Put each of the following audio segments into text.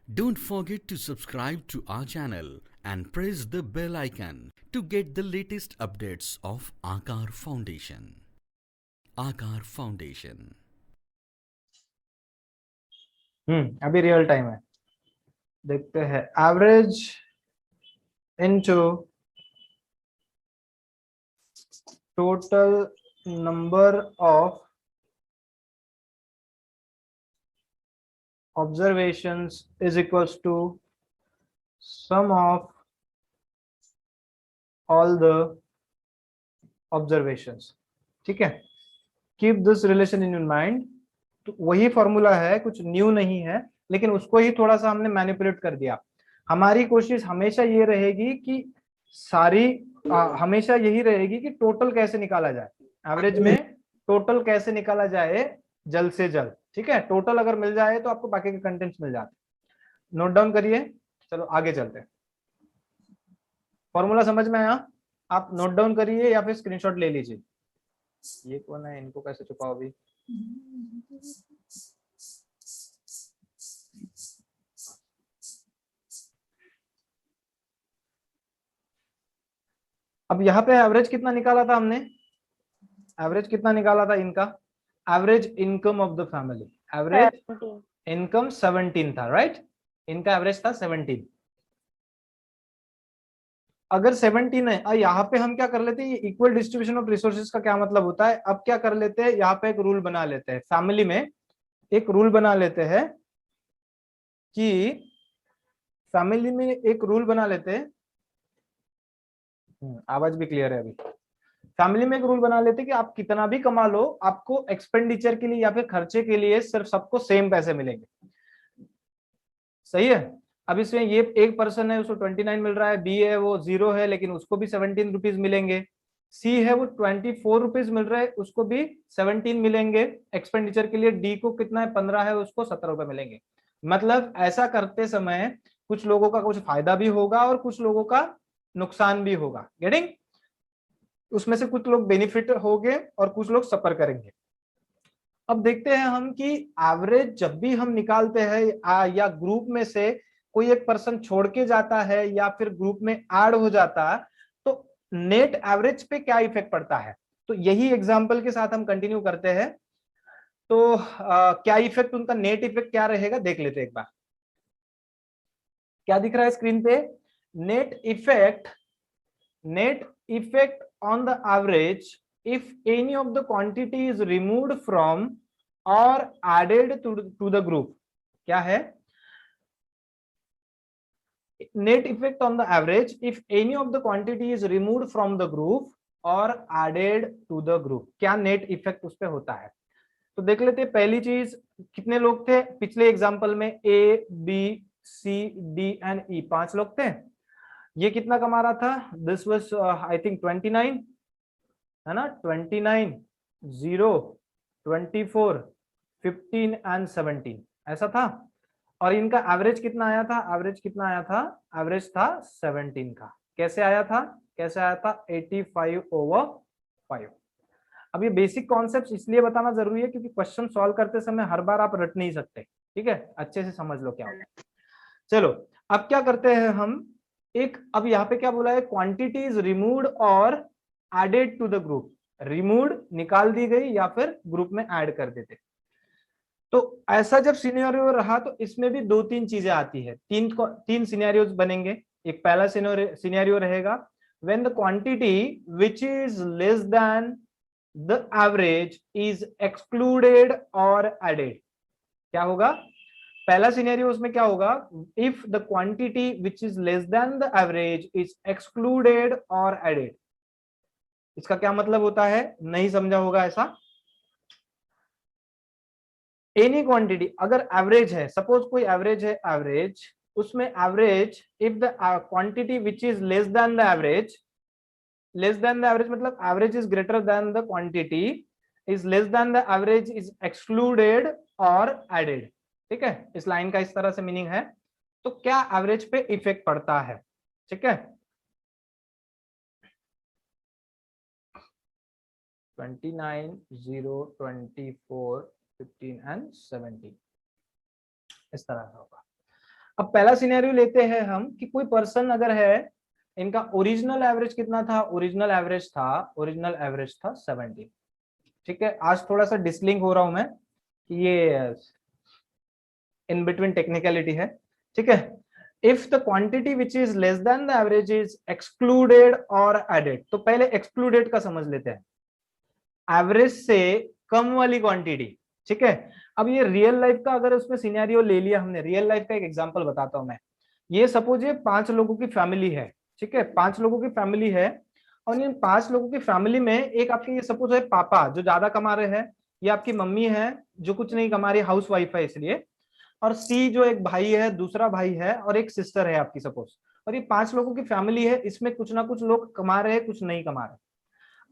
Don't forget to subscribe to our channel and press the bell icon to get the latest updates of Aakar Foundation. Aakar Foundation. अभी real time है, देखते हैं average into total number of observations is equals to sum of all the observations. ठीक है, keep this relation in your mind. तो वही formula है, कुछ न्यू नहीं है, लेकिन उसको ही थोड़ा सा हमने मैनिपुलेट कर दिया। हमारी कोशिश हमेशा ये रहेगी कि हमेशा यही रहेगी कि टोटल कैसे निकाला जाए, एवरेज में टोटल कैसे निकाला जाए जल्द से जल्द। ठीक है, टोटल अगर मिल जाए तो आपको बाकी के कंटेंट्स मिल जाते। नोट डाउन करिए, चलो आगे चलते हैं। फॉर्मूला समझ में आया? आप नोट डाउन करिए या फिर स्क्रीनशॉट ले लीजिए। ये कौन है, इनको कैसे छुपाओ अभी? अब यहाँ पे एवरेज कितना निकाला था हमने? एवरेज कितना निकाला था इनका? Average income of the family, average income 17 था, राइट? इनका एवरेज था 17। अगर 17 है, यहाँ पे हम क्या कर लेते हैं, इक्वल डिस्ट्रीब्यूशन ऑफ रिसोर्सेज का क्या मतलब होता है? अब क्या कर लेते हैं, यहाँ पे एक रूल बना लेते हैं, फैमिली में एक रूल बना लेते हैं कि फैमिली में एक रूल बना लेते हैं। आवाज भी क्लियर है अभी? फैमिली में एक रूल बना लेते कि आप कितना भी कमा लो, आपको एक्सपेंडिचर के लिए या फिर खर्चे के लिए सिर्फ सबको सेम पैसे मिलेंगे। सही है? अब इसमें ये एक पर्सन है, उसको 29 मिल रहा है, बी है वो 0 है लेकिन उसको भी 17 रुपीज मिलेंगे, सी है वो 24 रुपीज मिल रहा है, उसको भी 17 मिलेंगे एक्सपेंडिचर के लिए, डी को कितना है 15 है, उसको 17 रुपए मिलेंगे। मतलब ऐसा करते समय कुछ लोगों का कुछ फायदा भी होगा और कुछ लोगों का नुकसान भी होगा। गेटिंग? उसमें से कुछ लोग बेनिफिट होंगे और कुछ लोग सफर करेंगे। अब देखते हैं हम कि एवरेज जब भी हम निकालते हैं या ग्रुप में से कोई एक पर्सन छोड़ के जाता है या फिर ग्रुप में ऐड हो जाता है तो नेट एवरेज पे क्या इफेक्ट पड़ता है। तो यही एग्जांपल के साथ हम कंटिन्यू करते हैं। तो क्या इफेक्ट, उनका नेट इफेक्ट क्या रहेगा देख लेते हैं एक बार। क्या दिख रहा है स्क्रीन पे? Net effect on the average if any of the quantity is removed from or added to the group। क्या है? net effect on the average if any of the quantity is removed from the group or added to the group। क्या net effect उस पे होता है? तो देख लेते हैं। पहली चीज, कितने लोग थे पिछले एग्जांपल में? A B C D and E, 5 लोग थे। ये कितना कमा रहा था? दिस वाज आई थिंक 29 है ना, 29 0 24 15 एंड 17 ऐसा था। और इनका एवरेज कितना आया था? एवरेज कितना आया था? एवरेज था 17 का। कैसे आया था? कैसे आया था? 85/5। अब ये बेसिक कॉन्सेप्ट इसलिए बताना जरूरी है क्योंकि क्वेश्चन सॉल्व करते समय हर बार आप रट नहीं सकते। ठीक है, अच्छे से समझ लो क्या होता है। चलो अब क्या करते हैं हम, एक अब यहाँ पे क्या बोला है, क्वांटिटी इज रिमूव्ड और added to the group. Removed निकाल दी गई या फिर ग्रुप में ऐड कर देते। तो ऐसा जब सिनेरियो रहा तो इसमें भी 2-3 चीजें आती है, तीन सिनेरियोज बनेंगे। एक पहला सिनेरियो रहेगा when the quantity which is less than the average is excluded और एडेड। क्या होगा पहला सिनेरियो? उसमें क्या होगा? If the quantity which is less than the average is excluded और एडेड। इसका क्या मतलब होता है? नहीं समझा होगा ऐसा। एनी क्वांटिटी अगर एवरेज है, सपोज कोई एवरेज है, एवरेज उसमें average if the quantity which is less than the average, less than the average मतलब average is greater than the quantity, is less than the average is excluded और added. ठीक है, इस line का इस तरह से मीनिंग है। तो क्या एवरेज पे इफेक्ट पड़ता है? ठीक है, 29 0 24 15 एंड 17 इस तरह का होगा। अब पहला सिनेरियो लेते हैं हम कि कोई पर्सन अगर है, इनका ओरिजिनल एवरेज कितना था, ओरिजिनल एवरेज था 70। ठीक है, आज थोड़ा सा डिसलिंक हो रहा हूं मैं कि ये इन बिटवीन टेक्निकलिटी है। ठीक है, if the quantity which is less than the average is excluded और एडेड, तो पहले एक्सक्लूडेड का समझ लेते हैं, एवरेज से कम वाली क्वांटिटी। ठीक है, अब ये रियल लाइफ का अगर उसमें सिनेरियो ले लिया हमने, रियल लाइफ का एक एग्जांपल बताता हूं मैं। ये सपोज ये 5 लोगों की फैमिली है। ठीक है, 5 लोगों की फैमिली है, और इन 5 लोगों की फैमिली में एक आपके ये सपोज है पापा जो ज्यादा कमा रहे हैं, ये आपकी मम्मी है जो कुछ नहीं कमा रही, हाउस वाइफ है इसलिए, और सी जो एक भाई है, दूसरा भाई है, और एक सिस्टर है आपकी सपोज। और ये 5 लोगों की फैमिली है, इसमें कुछ ना कुछ लोग कमा रहे हैं, कुछ नहीं कमा रहे।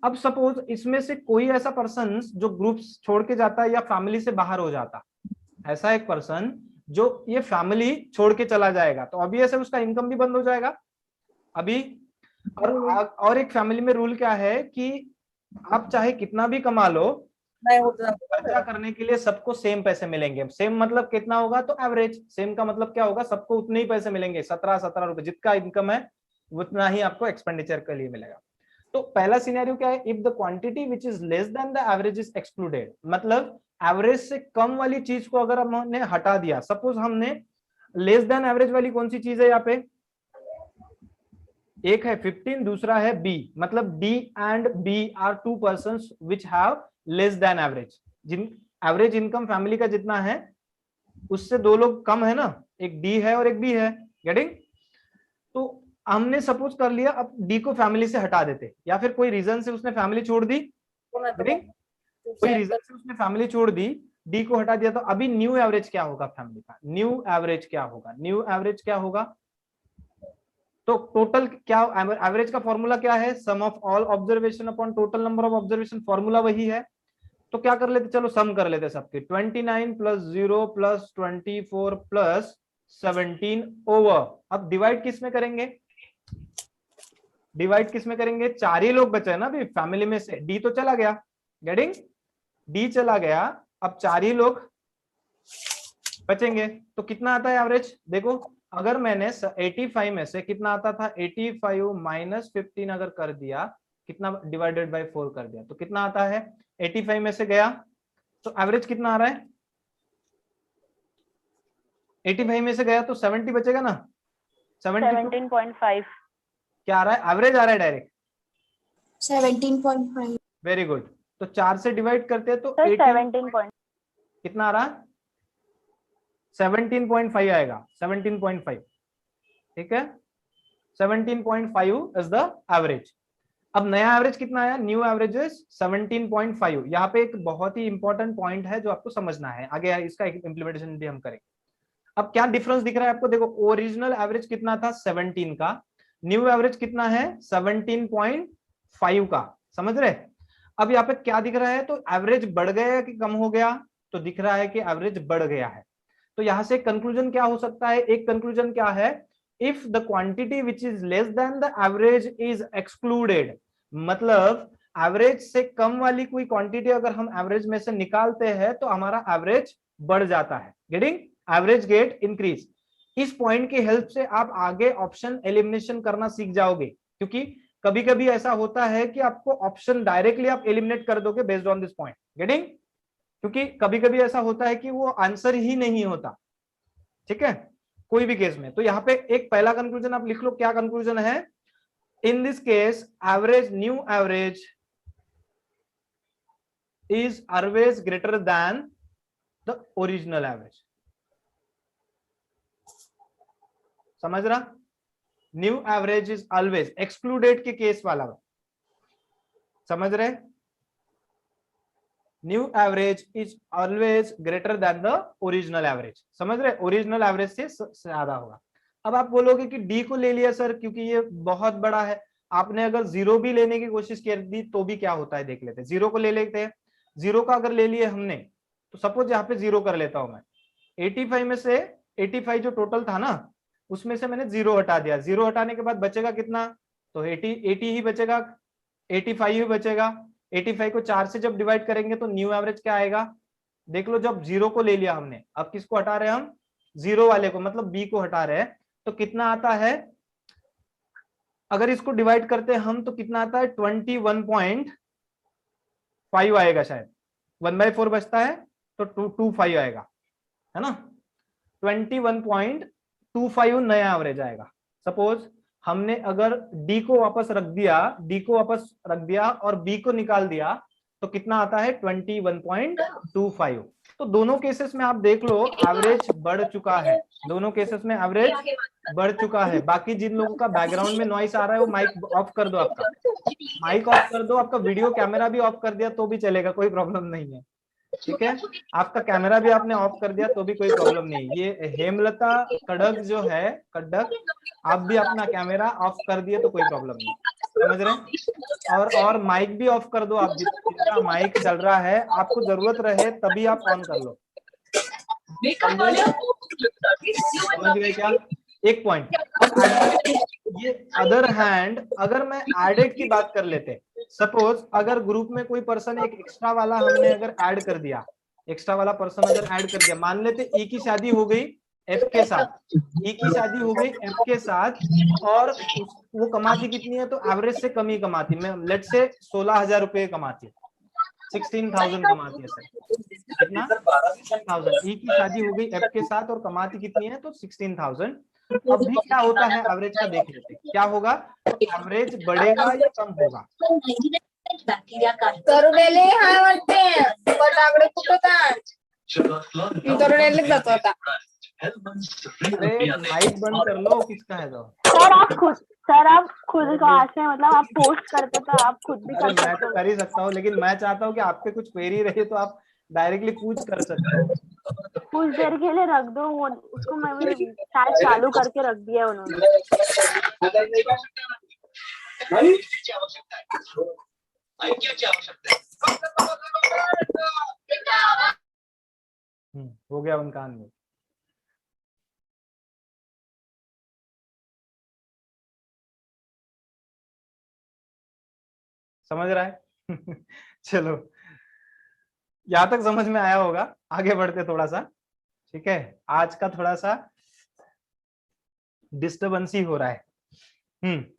अब सपोज इसमें से कोई ऐसा पर्सन जो ग्रुप छोड़ के जाता है या फैमिली से बाहर हो जाता, ऐसा एक पर्सन जो ये फैमिली छोड़ के चला जाएगा, तो ऑब्वियस है उसका इनकम भी बंद हो जाएगा अभी। और एक फैमिली में रूल क्या है कि आप चाहे कितना भी कमा लो, खर्चा करने के लिए सबको सेम पैसे मिलेंगे। सेम मतलब कितना होगा, तो एवरेज। सेम का मतलब क्या होगा, सबको उतने ही पैसे मिलेंगे, 17 रुपए, जितना इनकम है उतना ही आपको एक्सपेंडिचर के लिए मिलेगा। तो पहला सिनेरियो क्या है, if the quantity which is less than the average is excluded, मतलब एवरेज से कम वाली चीज को अगर हमने हटा दिया, सपोज हमने लेस देन एवरेज वाली कौन सी चीज है यहाँ पे, एक है 15, दूसरा है बी, मतलब D and B are two persons which have less than average. जिन एवरेज इनकम फैमिली का जितना है उससे 2 लोग कम है ना, एक डी है और एक बी है, गेटिंग। तो हमने सपोज कर लिया, अब डी को फैमिली से हटा देते, या फिर कोई रीजन से उसने फैमिली छोड़ दी, कोई रीजन से उसने फैमिली छोड़ दी, डी को हटा दिया, तो अभी न्यू एवरेज क्या होगा फैमिली का, न्यू एवरेज क्या होगा, न्यू एवरेज क्या होगा, तो टोटल क्या एवरेज का फॉर्मूला क्या है, sum of all observation upon total number of observation, formula वही है। तो क्या कर लेते, चलो सम कर लेते सबके, 29 प्लस 0 प्लस 24 प्लस 17 ओवर, अब डिवाइड किस में करेंगे, डिवाइड किस में करेंगे, 4 ही लोग बचे ना अभी फैमिली में से, डी तो चला गया, गेटिंग, डी चला गया, अब 4 ही लोग बचेंगे, तो कितना आता है एवरेज, देखो अगर मैंने 85 में से कितना आता था, 85 माइनस 15 अगर कर दिया, कितना डिवाइडेड बाय 4 कर दिया, तो कितना आता है, 85 में से गया, तो एवरेज कितना आ रहा है, 85 में से गया तो 70 बचेगा ना, 17.5 क्या आ रहा है, एवरेज आ रहा है डायरेक्ट 17.5। वेरी गुड, तो 4 से डिवाइड करते हैं तो 17. कितना आ रहा, 17.5 आएगा, 17.5, ठीक है, 17.5 इज द एवरेज। अब नया एवरेज कितना आया, न्यू एवरेज इज 17.5। यहाँ पे एक बहुत ही इंपॉर्टेंट पॉइंट है जो आपको समझना है, आगे इसका इम्प्लीमेंटेशन भी हम करेंगे। अब क्या डिफरेंस दिख रहा है आपको, देखो ओरिजिनल एवरेज कितना था 17 का, न्यू एवरेज कितना है 17.5 का, समझ रहे। अब यहाँ पे क्या दिख रहा है, तो एवरेज बढ़ गया कि कम हो गया, तो दिख रहा है कि एवरेज बढ़ गया है। तो यहां से कंक्लूजन क्या हो सकता है, एक कंक्लूजन क्या है, if the quantity which is less than the average is excluded, मतलब एवरेज से कम वाली कोई क्वांटिटी अगर हम एवरेज में से निकालते हैं तो हमारा एवरेज बढ़ जाता है, गेटिंग, एवरेज गेट इंक्रीज। इस पॉइंट की हेल्प से आप आगे ऑप्शन एलिमिनेशन करना सीख जाओगे, क्योंकि कभी कभी ऐसा होता है कि आपको ऑप्शन डायरेक्टली आप एलिमिनेट कर दोगे based on this point, getting, क्योंकि कभी कभी ऐसा होता है कि वो आंसर ही नहीं होता, ठीक है, कोई भी केस में। तो यहाँ पे एक पहला कंक्लूजन आप लिख लो, क्या कंक्लूजन है, in this case average, new average is always greater than the original average, समझ रहा, new average is always, excluded के केस वाला, समझ रहे, new average is always greater than the original average, समझ रहे, ओरिजिनल एवरेज से ज्यादा होगा। अब आप बोलोगे कि डी को ले लिया सर क्योंकि ये बहुत बड़ा है, आपने अगर जीरो भी लेने की कोशिश कर दी तो भी क्या होता है देख लेते हैं, जीरो को ले लेते हैं, जीरो का अगर ले लिए हमने, तो सपोज यहाँ पे जीरो कर लेता हूं मैं, 85 में से 85 जो टोटल था ना उसमें से मैंने जीरो हटा दिया, जीरो हटाने के बाद बचेगा कितना, तो 80 ही बचेगा, 85 ही बचेगा, 85 को 4 से जब डिवाइड करेंगे तो न्यू एवरेज क्या आएगा, देख लो, जब जीरो को ले लिया हमने, अब किसको हटा रहे हैं हम, जीरो वाले को मतलब बी को हटा रहे हैं, तो कितना आता है, अगर इसको डिवाइड करते हैं हम तो कितना आता है 21.5 आएगा शायद, 1/4 बचता है तो 225 आएगा, है ना। 21.25 नया एवरेज आएगा। सपोज हमने अगर डी को वापस रख दिया और बी को निकाल दिया तो कितना आता है 21.25। तो दोनों केसेस में आप देख लो एवरेज बढ़ चुका है, दोनों केसेस में एवरेज बढ़ चुका है। बाकी जिन लोगों का बैकग्राउंड में नॉइस आ रहा है वो माइक ऑफ कर दो, आपका माइक ऑफ कर दो, आपका वीडियो कैमरा भी ऑफ कर दिया तो भी चलेगा, कोई प्रॉब्लम नहीं है, ठीक है। आपका कैमरा भी आपने ऑफ कर दिया तो भी कोई प्रॉब्लम नहीं। ये हेमलता कड़क जो है, कड़क, आप भी अपना कैमरा ऑफ कर दिए तो कोई प्रॉब्लम नहीं, समझ रहे हैं। और माइक भी ऑफ कर दो, आप जितना माइक चल रहा है आपको जरूरत रहे तभी आप ऑन कर लो, समझ गए क्या। एक पॉइंट। ये अदर हैंड अगर मैं एडेड की बात कर लेते, सपोज अगर ग्रुप में कोई पर्सन एक एक्स्ट्रा वाला हमने अगर ऐड कर दिया, एक्स्ट्रा वाला पर्सन अगर ऐड कर दिया, मान लेते ई की शादी हो गई एफ के साथ, ई की शादी हो गई एफ के साथ, और वो कमाती कितनी है, तो एवरेज से कम ही कमाती, मैं लेट से 16,000 रुपए कमाती, 16,000 कमाती है सर, कितना 16,000। ई की शादी हो गई एफ के साथ और कमाती कितनी है, तो 16,000। अब भी क्या होता है एवरेज का देख लेते, क्या होगा, एवरेज बढ़ेगा या कम होगा। तरुडेले हाय वाटते पटाकडे कुठं तरुडेले जातो आता। अरे माइक बंद कर लो, किसका है तो। सर आप खुद क्लास में मतलब आप पोस्ट करते तो आप खुद भी कर सकते हो। मैं तो कर ही सकता हूँ, लेकिन मैं चाहता हूँ कि आपके कुछ क्वेरी रहे तो आप डायरेक्टली पूछ कर सकते हो। कुछ देर के लिए रख दो, वो उसको मैं भी शायद चालू करके रख दिया उन्होंने। हो गया उनका अनम्यूट। समझ रहा है चलो यहां तक समझ में आया होगा, आगे बढ़ते थोड़ा सा, ठीक है। आज का थोड़ा सा डिस्टर्बेंस ही हो रहा है।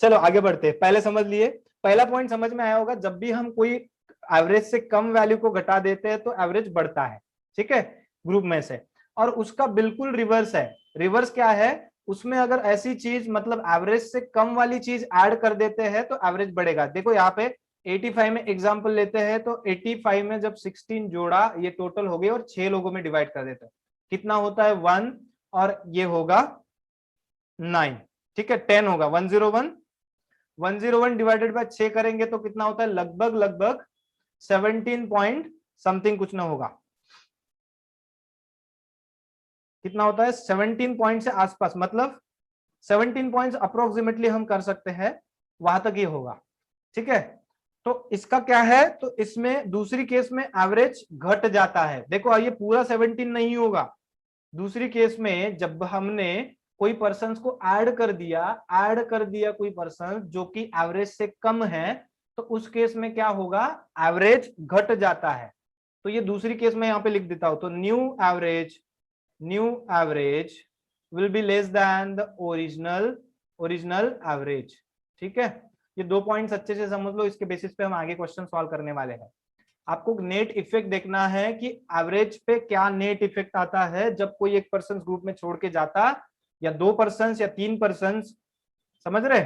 चलो आगे बढ़ते। पहले समझ लिए, पहला पॉइंट समझ में आया होगा, जब भी हम कोई एवरेज से कम वैल्यू को घटा देते हैं तो एवरेज बढ़ता है, ठीक है, ग्रुप में से। और उसका बिल्कुल रिवर्स है। रिवर्स क्या है, उसमें अगर ऐसी चीज मतलब एवरेज से कम वाली चीज ऐड कर देते हैं तो एवरेज बढ़ेगा। देखो यहाँ पे 85 में एग्जांपल लेते हैं, तो 85 में जब 16 जोड़ा ये टोटल हो गई और 6 लोगों में डिवाइड कर देते हैं, कितना होता है 1 और ये होगा 9, ठीक है, 10 होगा 101 डिवाइडेड बाय 6 करेंगे तो कितना होता है, लगभग 17 पॉइंट समथिंग कुछ ना होगा, कितना होता है 17 पॉइंट से आसपास, मतलब 17 पॉइंट्स अप्रोक्सीमेटली हम कर सकते हैं, वहां तक ये होगा, ठीक है। तो इसका क्या है, तो इसमें दूसरी केस में एवरेज घट जाता है। देखो ये पूरा 17 नहीं होगा, दूसरी केस में जब हमने कोई पर्सन को ऐड कर दिया कोई पर्सन जो कि एवरेज से कम है, तो उस केस में क्या होगा, एवरेज घट जाता है। तो ये दूसरी केस में यहाँ पे लिख देता हूं, तो new average will be less than the original average, ठीक है। ये 2 पॉइंट्स अच्छे से समझ लो, इसके बेसिस पे हम आगे क्वेश्चन सॉल्व करने वाले हैं। आपको नेट इफेक्ट देखना है कि एवरेज पे क्या नेट इफेक्ट आता है जब कोई एक पर्सन ग्रुप में छोड़ के जाता, या 2 पर्सन या 3 पर्सन, समझ रहे।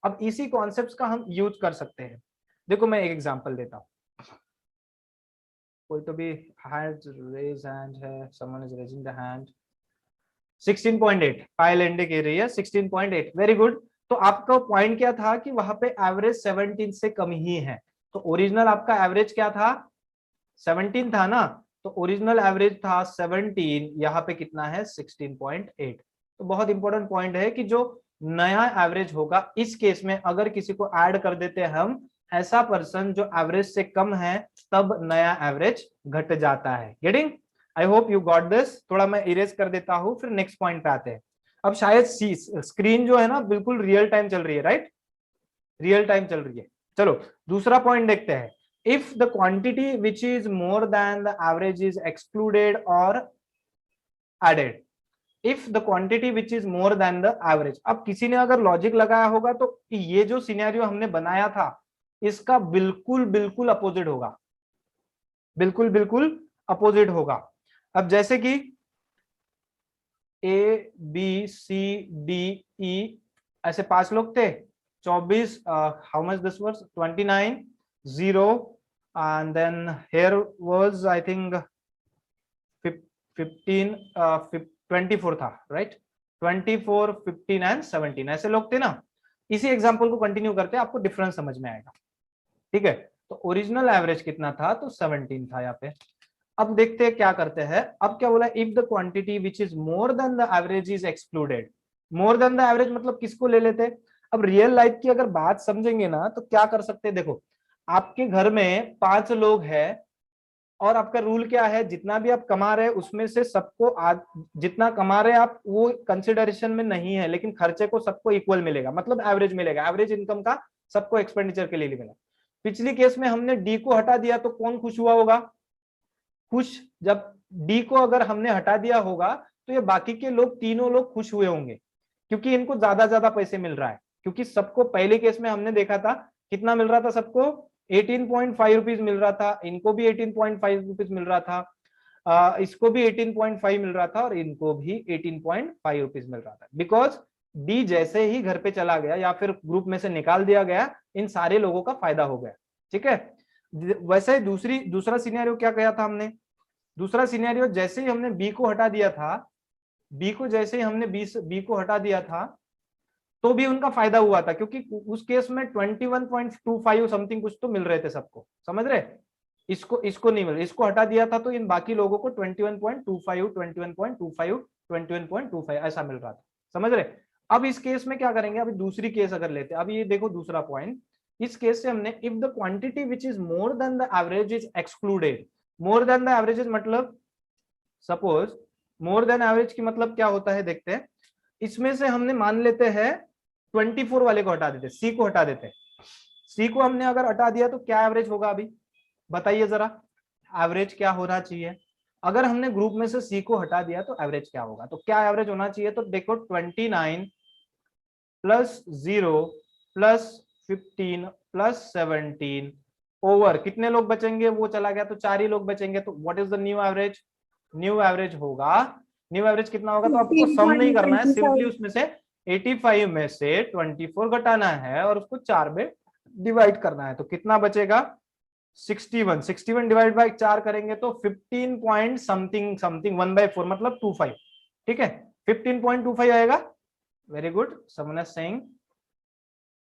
अब इसी कॉन्सेप्ट्स का हम यूज कर सकते हैं। देखो मैं एक एग्जांपल देता हूं, कोई तो भी रेज हैंड है, someone is raising the hand. 16.8 फाइल एंडे कह रही है 16.8, वेरी गुड। तो आपका पॉइंट क्या था कि वहां पे एवरेज 17 से कम ही है, तो ओरिजिनल आपका एवरेज क्या था, 17 था ना, तो ओरिजिनल एवरेज था 17, यहाँ पे कितना है 16.8। तो बहुत इंपॉर्टेंट पॉइंट है कि जो नया एवरेज होगा, इस केस में अगर किसी को ऐड कर देते हैं हम ऐसा पर्सन जो एवरेज से कम है, तब नया एवरेज घट जाता है। Getting, I hope you got this. थोड़ा मैं इरेज कर देता हूं, फिर नेक्स्ट पॉइंट पे आते हैं। अब शायद स्क्रीन जो है ना बिल्कुल रियल टाइम चल रही है, राइट, रियल टाइम चल रही है। चलो दूसरा पॉइंट देखते हैं। If the quantity which is more than the average is excluded और added, if the quantity which is more than the average. अब किसी ने अगर लॉजिक लगाया होगा तो ये जो सिनेरियो हमने बनाया था इसका बिल्कुल बिल्कुल अपोजिट होगा, बिल्कुल बिल्कुल अपोजिट होगा। अब जैसे कि ए बी सी डी ई ऐसे 5 लोग थे, 24 how much this was 29 0 and then here was I think 15 24 था, राइट, 24 15 एंड 17 ऐसे लोग थे ना। इसी एग्जांपल को कंटिन्यू करते हैं, आपको डिफरेंस समझ में आएगा, ठीक है। तो ओरिजिनल एवरेज कितना था, तो 17 था यहाँ पे। अब देखते हैं क्या करते हैं। अब क्या बोला, if the quantity which is more than the average is excluded. More than the average मतलब किसको ले लेते। अब रियल लाइफ की अगर बात समझेंगे ना तो क्या कर सकते हैं, देखो आपके घर में 5 लोग हैं और आपका रूल क्या है, जितना भी आप कमा रहे हैं उसमें से सबको जितना कमा रहे हैं आप वो कंसिडरेशन में नहीं है, लेकिन खर्चे को सबको इक्वल मिलेगा, मतलब एवरेज मिलेगा, एवरेज इनकम का सबको एक्सपेंडिचर के लिए मिलेगा। पिछली केस में हमने डी को हटा दिया तो कौन खुश हुआ होगा, खुश। जब डी को अगर हमने हटा दिया होगा तो ये बाकी के लोग, तीनों लोग खुश हुए होंगे क्योंकि इनको ज्यादा पैसे मिल रहा है। क्योंकि सबको पहले केस में हमने देखा था कितना मिल रहा था, सबको 18.5 रुपीज मिल रहा था, इनको भी 18.5 रुपीज मिल रहा था, इसको भी 18.5 मिल रहा था और इनको भी 18.5 रुपीज मिल रहा था। बिकॉज डी जैसे ही घर पे चला गया या फिर ग्रुप में से निकाल दिया गया, इन सारे लोगों का फायदा हो गया, ठीक है। वैसे दूसरा सिनेरियो क्या कहा था हमने, दूसरा सिनेरियो जैसे ही हमने बी को हटा दिया था, बी को जैसे ही हमने बी को हटा दिया था तो भी उनका फायदा हुआ था, क्योंकि उस केस में 21.25 समथिंग कुछ तो मिल रहे थे सबको, समझ रहे। इसको नहीं मिल, इसको हटा दिया था तो इन बाकी लोगों को 21.25 21.25 21.25 ऐसा मिल रहा था, समझ रहे। अब इस केस में क्या करेंगे, अभी दूसरी केस अगर लेते हैं, अब ये देखो दूसरा पॉइंट, इस केस से हमने if the quantity which is more than the average is excluded. More than the average is मतलब, सपोज मोर देन एवरेज की मतलब क्या होता है देखते हैं। इसमें से हमने मान लेते हैं 24 वाले को हटा देते, सी को हटा देते। सी को हमने अगर हटा दिया तो क्या एवरेज होगा, अभी बताइए जरा, एवरेज क्या होना चाहिए। अगर हमने ग्रुप में से सी को हटा दिया तो एवरेज क्या होगा, तो क्या एवरेज होना चाहिए, तो देखो 29 प्लस 0 प्लस 15 प्लस 17 ओवर कितने लोग बचेंगे, वो चला गया तो 4 ही लोग बचेंगे। तो what is the new average, new average होगा, न्यू एवरेज कितना होगा, तो आपको सम नहीं करना है, सिंपली उसमें से 85 में से 24 घटाना है और उसको 4 में डिवाइड करना है। तो कितना बचेगा 61 डिवाइड बाय 4 करेंगे तो 15 पॉइंट समथिंग समथिंग 1/4 मतलब 25, ठीक है 15.25 आएगा। Very good, someone is saying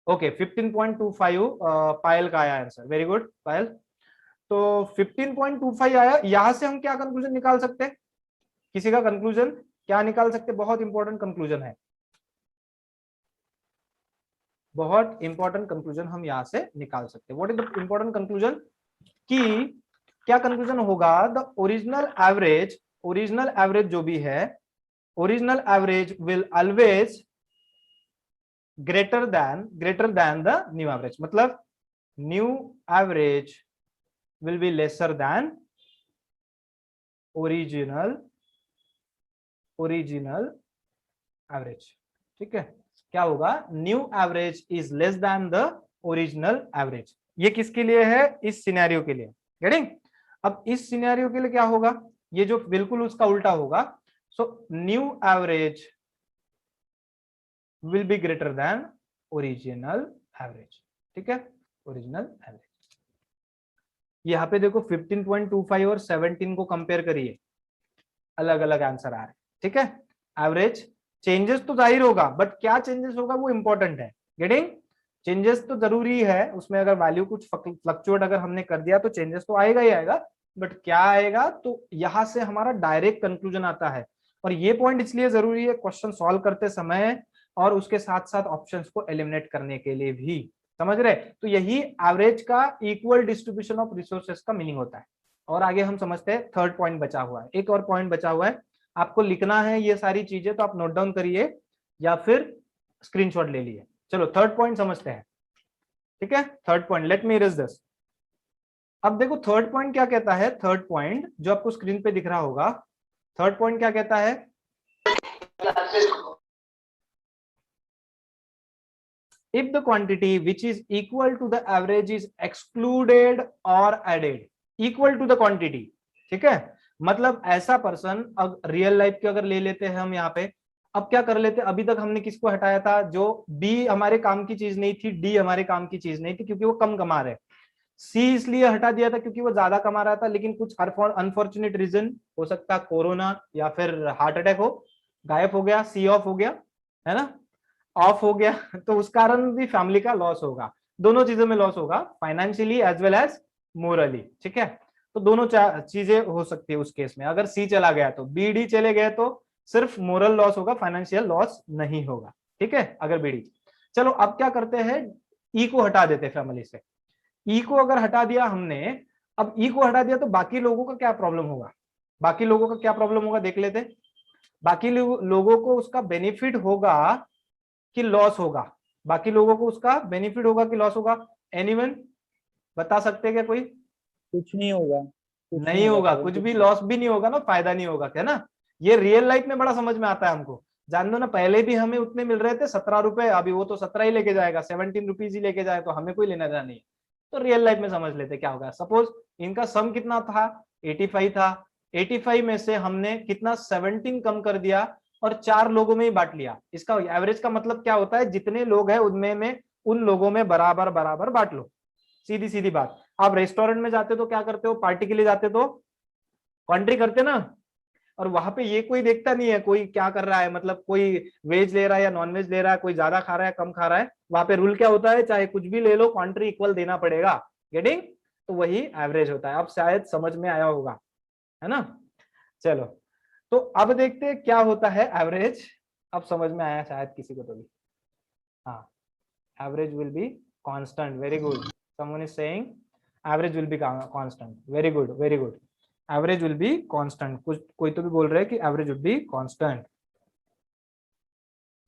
okay 15.25 पायल का आया आंसर, वेरी गुड पायल। तो 15.25 आया, यहां से हम क्या कंक्लूजन निकाल सकते हैं, किसी का कंक्लूजन क्या निकाल सकते, बहुत इंपॉर्टेंट कंक्लूजन है, बहुत इंपॉर्टेंट कंक्लूजन हम यहां से निकाल सकते हैं। What is the important conclusion, कि क्या कंक्लूजन होगा, द ओरिजिनल एवरेज जो भी है, original average will always greater than the new average, मतलब new average will be lesser than original average, ठीक है। क्या होगा, new average is less than the original average. ये किसके लिए है, इस सिनेरियो के लिए, गेटिंग। अब इस सिनेरियो के लिए क्या होगा, ये जो बिल्कुल उसका उल्टा होगा, so new average will be greater than original average, ठीक है, ओरिजिनल एवरेज। यहाँ पे देखो 15.25 और 17 को कंपेयर करिए, अलग अलग आंसर आ रहे हैं, ठीक है। एवरेज चेंजेस तो जाहिर होगा, बट क्या चेंजेस होगा वो इंपॉर्टेंट है, गेटिंग। चेंजेस तो जरूरी है, उसमें अगर वैल्यू कुछ फ्लक्चुएट अगर हमने कर दिया तो चेंजेस तो आएगा ही आएगा, बट क्या आएगा, तो यहां से हमारा डायरेक्ट कंक्लूजन आता है। और ये पॉइंट इसलिए जरूरी है क्वेश्चन सॉल्व करते समय और उसके साथ साथ ऑप्शंस को एलिमिनेट करने के लिए भी, समझ रहे। तो यही एवरेज का इक्वल डिस्ट्रीब्यूशन ऑफ रिसोर्सेज का मीनिंग होता है। और आगे हम समझते हैं, थर्ड पॉइंट बचा हुआ है, एक और पॉइंट बचा हुआ है, आपको लिखना है ये सारी चीजें, तो आप नोट डाउन करिए या फिर स्क्रीनशॉट ले लिए। चलो थर्ड पॉइंट समझते हैं, ठीक है। Third point, let me erase this. अब देखो थर्ड पॉइंट क्या कहता है, थर्ड पॉइंट जो आपको स्क्रीन पे दिख रहा होगा, थर्ड पॉइंट क्या कहता है, if the quantity which is equal to the average is excluded or added, equal to the quantity, ठीक है, मतलब ऐसा पर्सन, रियल लाइफ के अगर ले लेते हैं हम यहाँ पे, अब क्या कर लेते, अभी तक हमने किसको हटाया था, जो बी हमारे काम की चीज नहीं थी, डी हमारे काम की चीज नहीं थी क्योंकि वो कम कमा रहे, सी इसलिए हटा दिया था क्योंकि वो ज्यादा कमा रहा था, लेकिन कुछ अनफॉर्चुनेट रीजन हो सकता, कोरोना या फिर हार्ट अटैक हो, गायब हो गया, सी ऑफ हो गया, है ना, ऑफ हो गया, तो उस कारण भी फैमिली का लॉस होगा, दोनों चीजों में लॉस होगा, financially as well as morally, ठीक है, तो दोनों चीजें हो सकती है उस केस में। अगर सी चला गया तो, बी डी चले गए तो सिर्फ मोरल लॉस होगा, फाइनेंशियल लॉस नहीं होगा, ठीक है, अगर बी डी। चलो अब क्या करते हैं, ई को हटा देते फैमिली से, ई को अगर हटा दिया हमने, अब ई को हटा दिया तो बाकी लोगों का क्या प्रॉब्लम होगा, बाकी लोगों का क्या प्रॉब्लम होगा देख लेते, बाकी लोगों को उसका बेनिफिट होगा कि लॉस होगा, बाकी लोगों को उसका बेनिफिट होगा कि लॉस होगा, एनीवन बता सकते हैं क्या कोई? कुछ नहीं होगा, नहीं होगा, कुछ भी लॉस भी नहीं होगा ना, फायदा नहीं होगा, क्या ना, ये रियल लाइफ में बड़ा समझ में आता है हमको, जान दो ना, पहले भी हमें उतने मिल रहे थे 17 रुपए, अभी वो तो 17 ही लेके जाएगा, 17 रुपीज ही लेके जाए, तो हमें कोई लेना देना नहीं है, तो रियल लाइफ में समझ लेते क्या होगा। सपोज इनका सम कितना था, 85 था, 85 में से हमने कितना 17 कम कर दिया और 4 लोगों में ही बांट लिया, इसका एवरेज का मतलब क्या होता है, जितने लोग हैं उनमें में उन लोगों में बराबर बराबर बांट लो, सीधी सीधी बात। आप रेस्टोरेंट में जाते तो क्या करते हो, पार्टी के लिए जाते तो कॉन्ट्री करते ना, और वहां पे ये कोई देखता नहीं है कोई क्या कर रहा है, मतलब कोई वेज ले रहा है या नॉन वेज ले रहा है, कोई ज्यादा खा रहा है कम खा रहा है, वहां पे रूल क्या होता है, चाहे कुछ भी ले लो कॉन्ट्री इक्वल देना पड़ेगा, गेटिंग, तो वही एवरेज होता है। अब शायद समझ में आया होगा, है ना। चलो तो अब देखते हैं क्या होता है एवरेज, अब समझ में आया शायद किसी को तो भी, हाँ, average will be constant, very good, someone is saying average will be constant, very good very good, average will be constant, कुछ कोई तो भी बोल रहे हैं कि एवरेज वुड बी कांस्टेंट,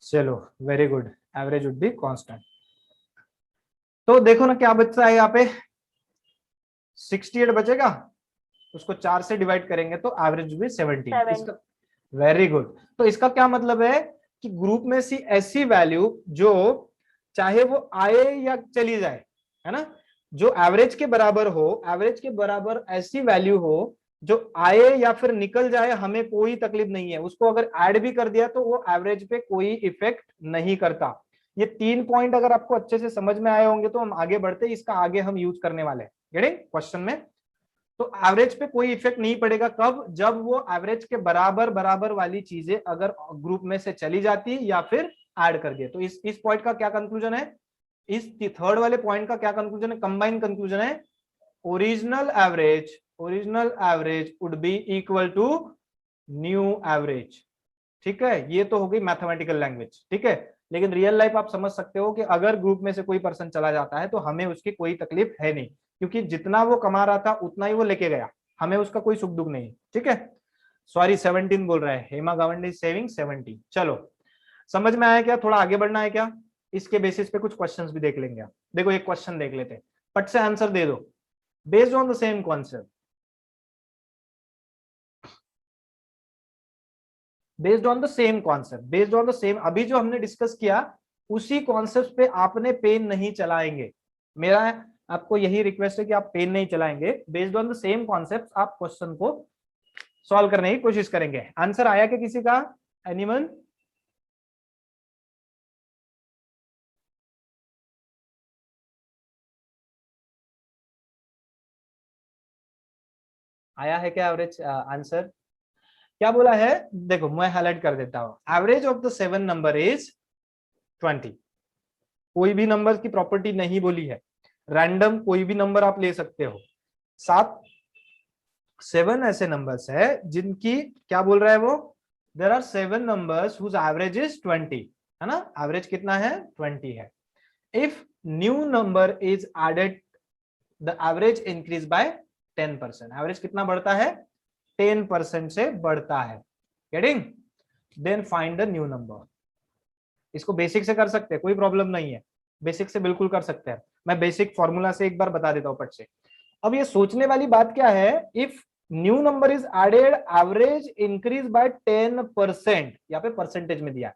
चलो very good, average would be constant. तो देखो ना क्या बचता है यहाँ पे, 68 बचेगा, उसको 4 से डिवाइड करेंगे तो एवरेज भी 70, इसका वेरी गुड। तो इसका क्या मतलब है कि ग्रुप में सी ऐसी वैल्यू जो चाहे वो आए या चली जाए, है ना, जो एवरेज के बराबर हो, एवरेज के बराबर ऐसी वैल्यू हो जो आए या फिर निकल जाए, हमें कोई तकलीफ नहीं है, उसको अगर ऐड भी कर दिया तो वो एवरेज पे कोई इफेक्ट नहीं करता। ये 3 पॉइंट अगर आपको अच्छे से समझ में आए होंगे तो हम आगे बढ़ते, इसका आगे हम यूज करने वाले हैं क्वेश्चन में। तो एवरेज पे कोई इफेक्ट नहीं पड़ेगा, कब, जब वो एवरेज के बराबर बराबर वाली चीजें अगर ग्रुप में से चली जाती या फिर ऐड कर दिए। तो इस पॉइंट का क्या कंक्लूजन है, इस थर्ड वाले पॉइंट का क्या कंक्लूजन है, कंबाइंड कंक्लूजन है, original average would be equal to new average, ठीक है, ये तो हो गई मैथमेटिकल लैंग्वेज, ठीक है, लेकिन रियल लाइफ आप समझ सकते हो कि अगर ग्रुप में से कोई पर्सन चला जाता है तो हमें उसकी कोई तकलीफ है नहीं, क्योंकि जितना वो कमा रहा था उतना ही वो लेके गया, हमें उसका कोई सुख दुख नहीं, ठीक है। सॉरी 17 बोल रहा है, हेमा गवंडी सेविंग 70। चलो समझ में आया क्या, थोड़ा आगे बढ़ना है क्या, इसके बेसिस पे कुछ क्वेश्चंस भी देख लेंगे। देखो एक क्वेश्चन देख लेते हैं, पट से आंसर दे दो, based on the same concept, based on the same concept, based on the same, अभी जो हमने डिस्कस किया उसी कॉन्सेप्ट पे आपने पेन नहीं चलाएंगे, मेरा आपको यही रिक्वेस्ट है कि आप पेन नहीं चलाएंगे, based on the same concept आप क्वेश्चन को सॉल्व करने की कोशिश करेंगे। आंसर आया क्या किसी का, एनीवन? आया है क्या एवरेज आंसर? क्या बोला है, देखो मैं हाईलाइट कर देता हूं, average of the 7 number is 20, कोई भी नंबर की प्रॉपर्टी नहीं बोली है, रैंडम कोई भी नंबर आप ले सकते हो, 7 ऐसे नंबर्स है जिनकी क्या बोल रहा है वो, there are 7 numbers whose average is 20, है ना, एवरेज कितना है 20 है। If new number is added the average increase by 10%, एवरेज कितना बढ़ता है 10% से बढ़ता है, getting, then find the new number. इसको बेसिक से कर सकते हैं, कोई प्रॉब्लम नहीं है, बेसिक से बिल्कुल कर सकते हैं, मैं बेसिक फॉर्मूला से एक बार बता देता हूं पट से। अब ये सोचने वाली बात क्या है, if new number is added, average increase by 10%, यहाँ पे परसेंटेज में दिया है।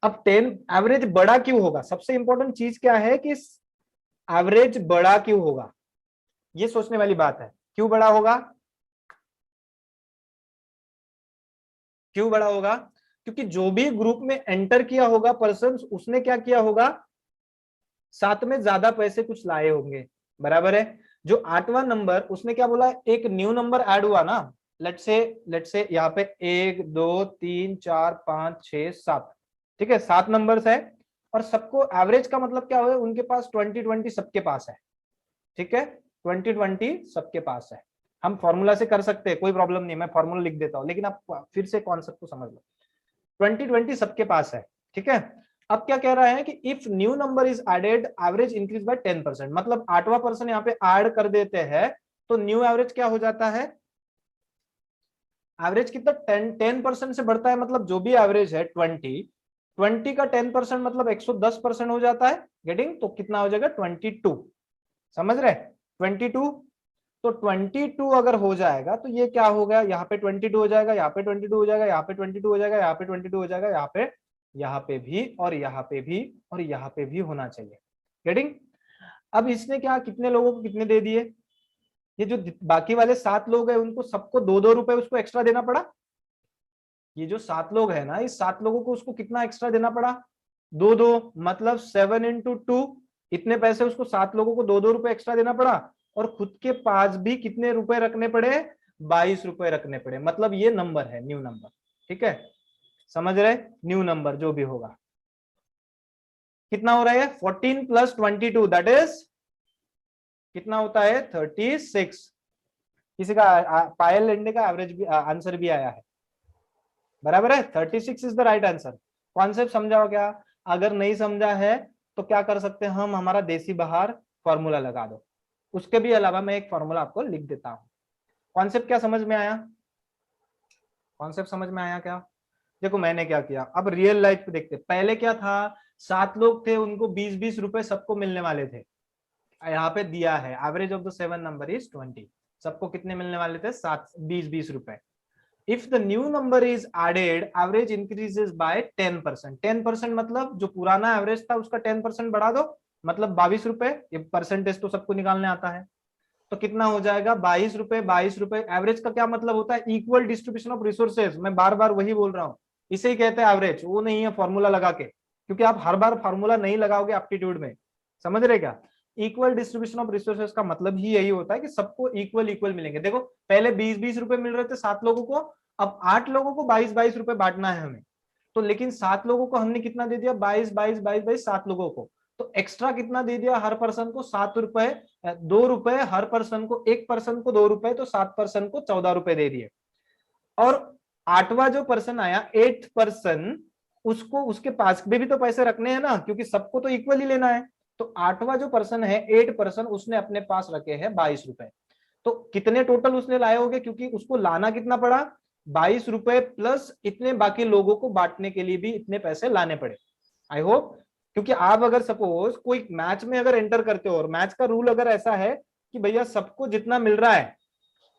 अब 10 एवरेज बड़ा क्यों होगा, सबसे इंपॉर्टेंट चीज क्या है कि एवरेज बड़ा क्यों होगा, ये सोचने वाली बात है। क्यों बड़ा होगा, क्यों बड़ा होगा? क्योंकि जो भी ग्रुप में एंटर किया होगा पर्सन, उसने क्या किया होगा, साथ में ज्यादा पैसे कुछ लाए होंगे, बराबर है। जो 8वां नंबर, उसने क्या बोला, एक न्यू नंबर ऐड हुआ ना, लेट से यहाँ पे 1 2 3 4 5 6 7, ठीक है, 7 नंबर्स है, और सबको एवरेज का मतलब क्या हुआ, उनके पास 20-20 सबके पास है, ठीक है, 20-20 सबके पास है। हम फॉर्मूला से कर सकते हैं, कोई प्रॉब्लम नहीं, मैं फॉर्मूला लिख देता हूं, लेकिन आप फिर से कॉन्सेप्ट को समझ लो। 20-20 सबके पास है, ठीक है। अब क्या कह रहा है कि if new number is added, average increase by 10%, मतलब 8वां पर्सन यहाँ पे ऐड कर देते हैं, तो न्यू एवरेज क्या हो जाता है, एवरेज कितना 10% से बढ़ता है, मतलब जो भी एवरेज है 20 का 10% मतलब 110% हो जाता है, गेटिंग, तो कितना हो जाएगा 22, समझ रहे, 22, तो 22 अगर हो जाएगा तो ये क्या हो गया, यहाँ पे 22 हो जाएगा, यहाँ पे 22 हो जाएगा, यहाँ पे 22 हो जाएगा, यहाँ पे 22 हो जाएगा, यहाँ पे भी, और यहाँ पे भी, और यहाँ पे भी होना चाहिए, गेटिंग। अब इसने क्या, कितने लोगों को कितने दे दिए, ये जो बाकी वाले 7 लोग हैं उनको सबको 2-2 रुपए उसको एक्स्ट्रा देना पड़ा। ये जो 7 लोग है ना, इस 7 लोगों को उसको कितना एक्स्ट्रा देना पड़ा, 2-2, मतलब 7 × 2, इतने पैसे उसको 7 लोगों को 2-2 रुपए एक्स्ट्रा देना पड़ा, और खुद के पास भी कितने रुपए रखने पड़े, 22 रुपए रखने पड़े, मतलब ये नंबर है न्यू नंबर, ठीक है, समझ रहे, न्यू नंबर जो भी होगा कितना हो रहा है, 14 + 22 दैट इज कितना होता है, 36। किसी का पायल लेने का एवरेज भी आंसर भी आया है, बराबर है, 36 is the right answer. Concept समझाओ क्या, अगर नहीं समझा है तो क्या कर सकते हैं हम, हमारा देसी बाहर फॉर्मूला लगा दो, उसके भी अलावा मैं एक फॉर्मूला आपको लिख देता हूं। कॉन्सेप्ट क्या समझ में आया, कॉन्सेप्ट समझ में आया क्या? देखो मैंने क्या किया, अब रियल लाइफ पे देखते, पहले क्या था, 7 लोग थे, उनको 20-20 रुपए सबको मिलने वाले थे, यहाँ पे दिया है average of the 7 number is 20, सबको कितने मिलने वाले थे, 20-20 रुपए। If the new number is added, average increases by 10%, 10% मतलब जो पुराना एवरेज था उसका 10% बढ़ा दो, मतलब 22 रुपए, ये परसेंटेज तो सबको निकालने आता है, तो कितना हो जाएगा 22 रुपए, 22 रुपए। एवरेज का क्या मतलब होता है, इक्वल डिस्ट्रीब्यूशन ऑफ रिसोर्सेज, मैं बार बार वही बोल रहा हूँ, इसे ही कहते हैं एवरेज, वो नहीं है फॉर्मूला लगा के, क्योंकि आप हर बार फॉर्मूला नहीं लगाओगे एप्टीट्यूड में, समझ रहे क्या? इक्वल डिस्ट्रीब्यूशन ऑफ रिसोर्सेज का मतलब ही यही होता है कि सबको इक्वल इक्वल मिलेंगे। देखो पहले 20-20 रुपए मिल रहे थे 7 लोगों को, अब 8 लोगों को 22-22 रुपए बांटना है हमें, तो लेकिन 7 लोगों को हमने कितना दे दिया, 22-22-22 7 लोगों को, तो एक्स्ट्रा कितना दे दिया हर पर्सन को, 7 रुपए, 2 रुपए हर पर्सन को, एक पर्सन को 2 रुपए, तो 7 पर्सन को 14 रुपए दे दिए। और 8वां जो पर्सन आया 8th पर्सन, उसको उसके पास में भी तो पैसे रखने हैं ना, क्योंकि सबको तो इक्वल ही लेना है, तो 8वां जो पर्सन है 8 पर्सन, उसने अपने पास रखे हैं 22 रुपए। तो कितने टोटल उसने लाए होंगे, क्योंकि उसको लाना कितना पड़ा, 22 रुपए प्लस इतने बाकी लोगों को बांटने के लिए भी इतने पैसे लाने पड़े। आई होप, क्योंकि आप अगर सपोज कोई मैच में अगर एंटर करते हो, और मैच का रूल अगर ऐसा है कि भैया सबको जितना मिल रहा है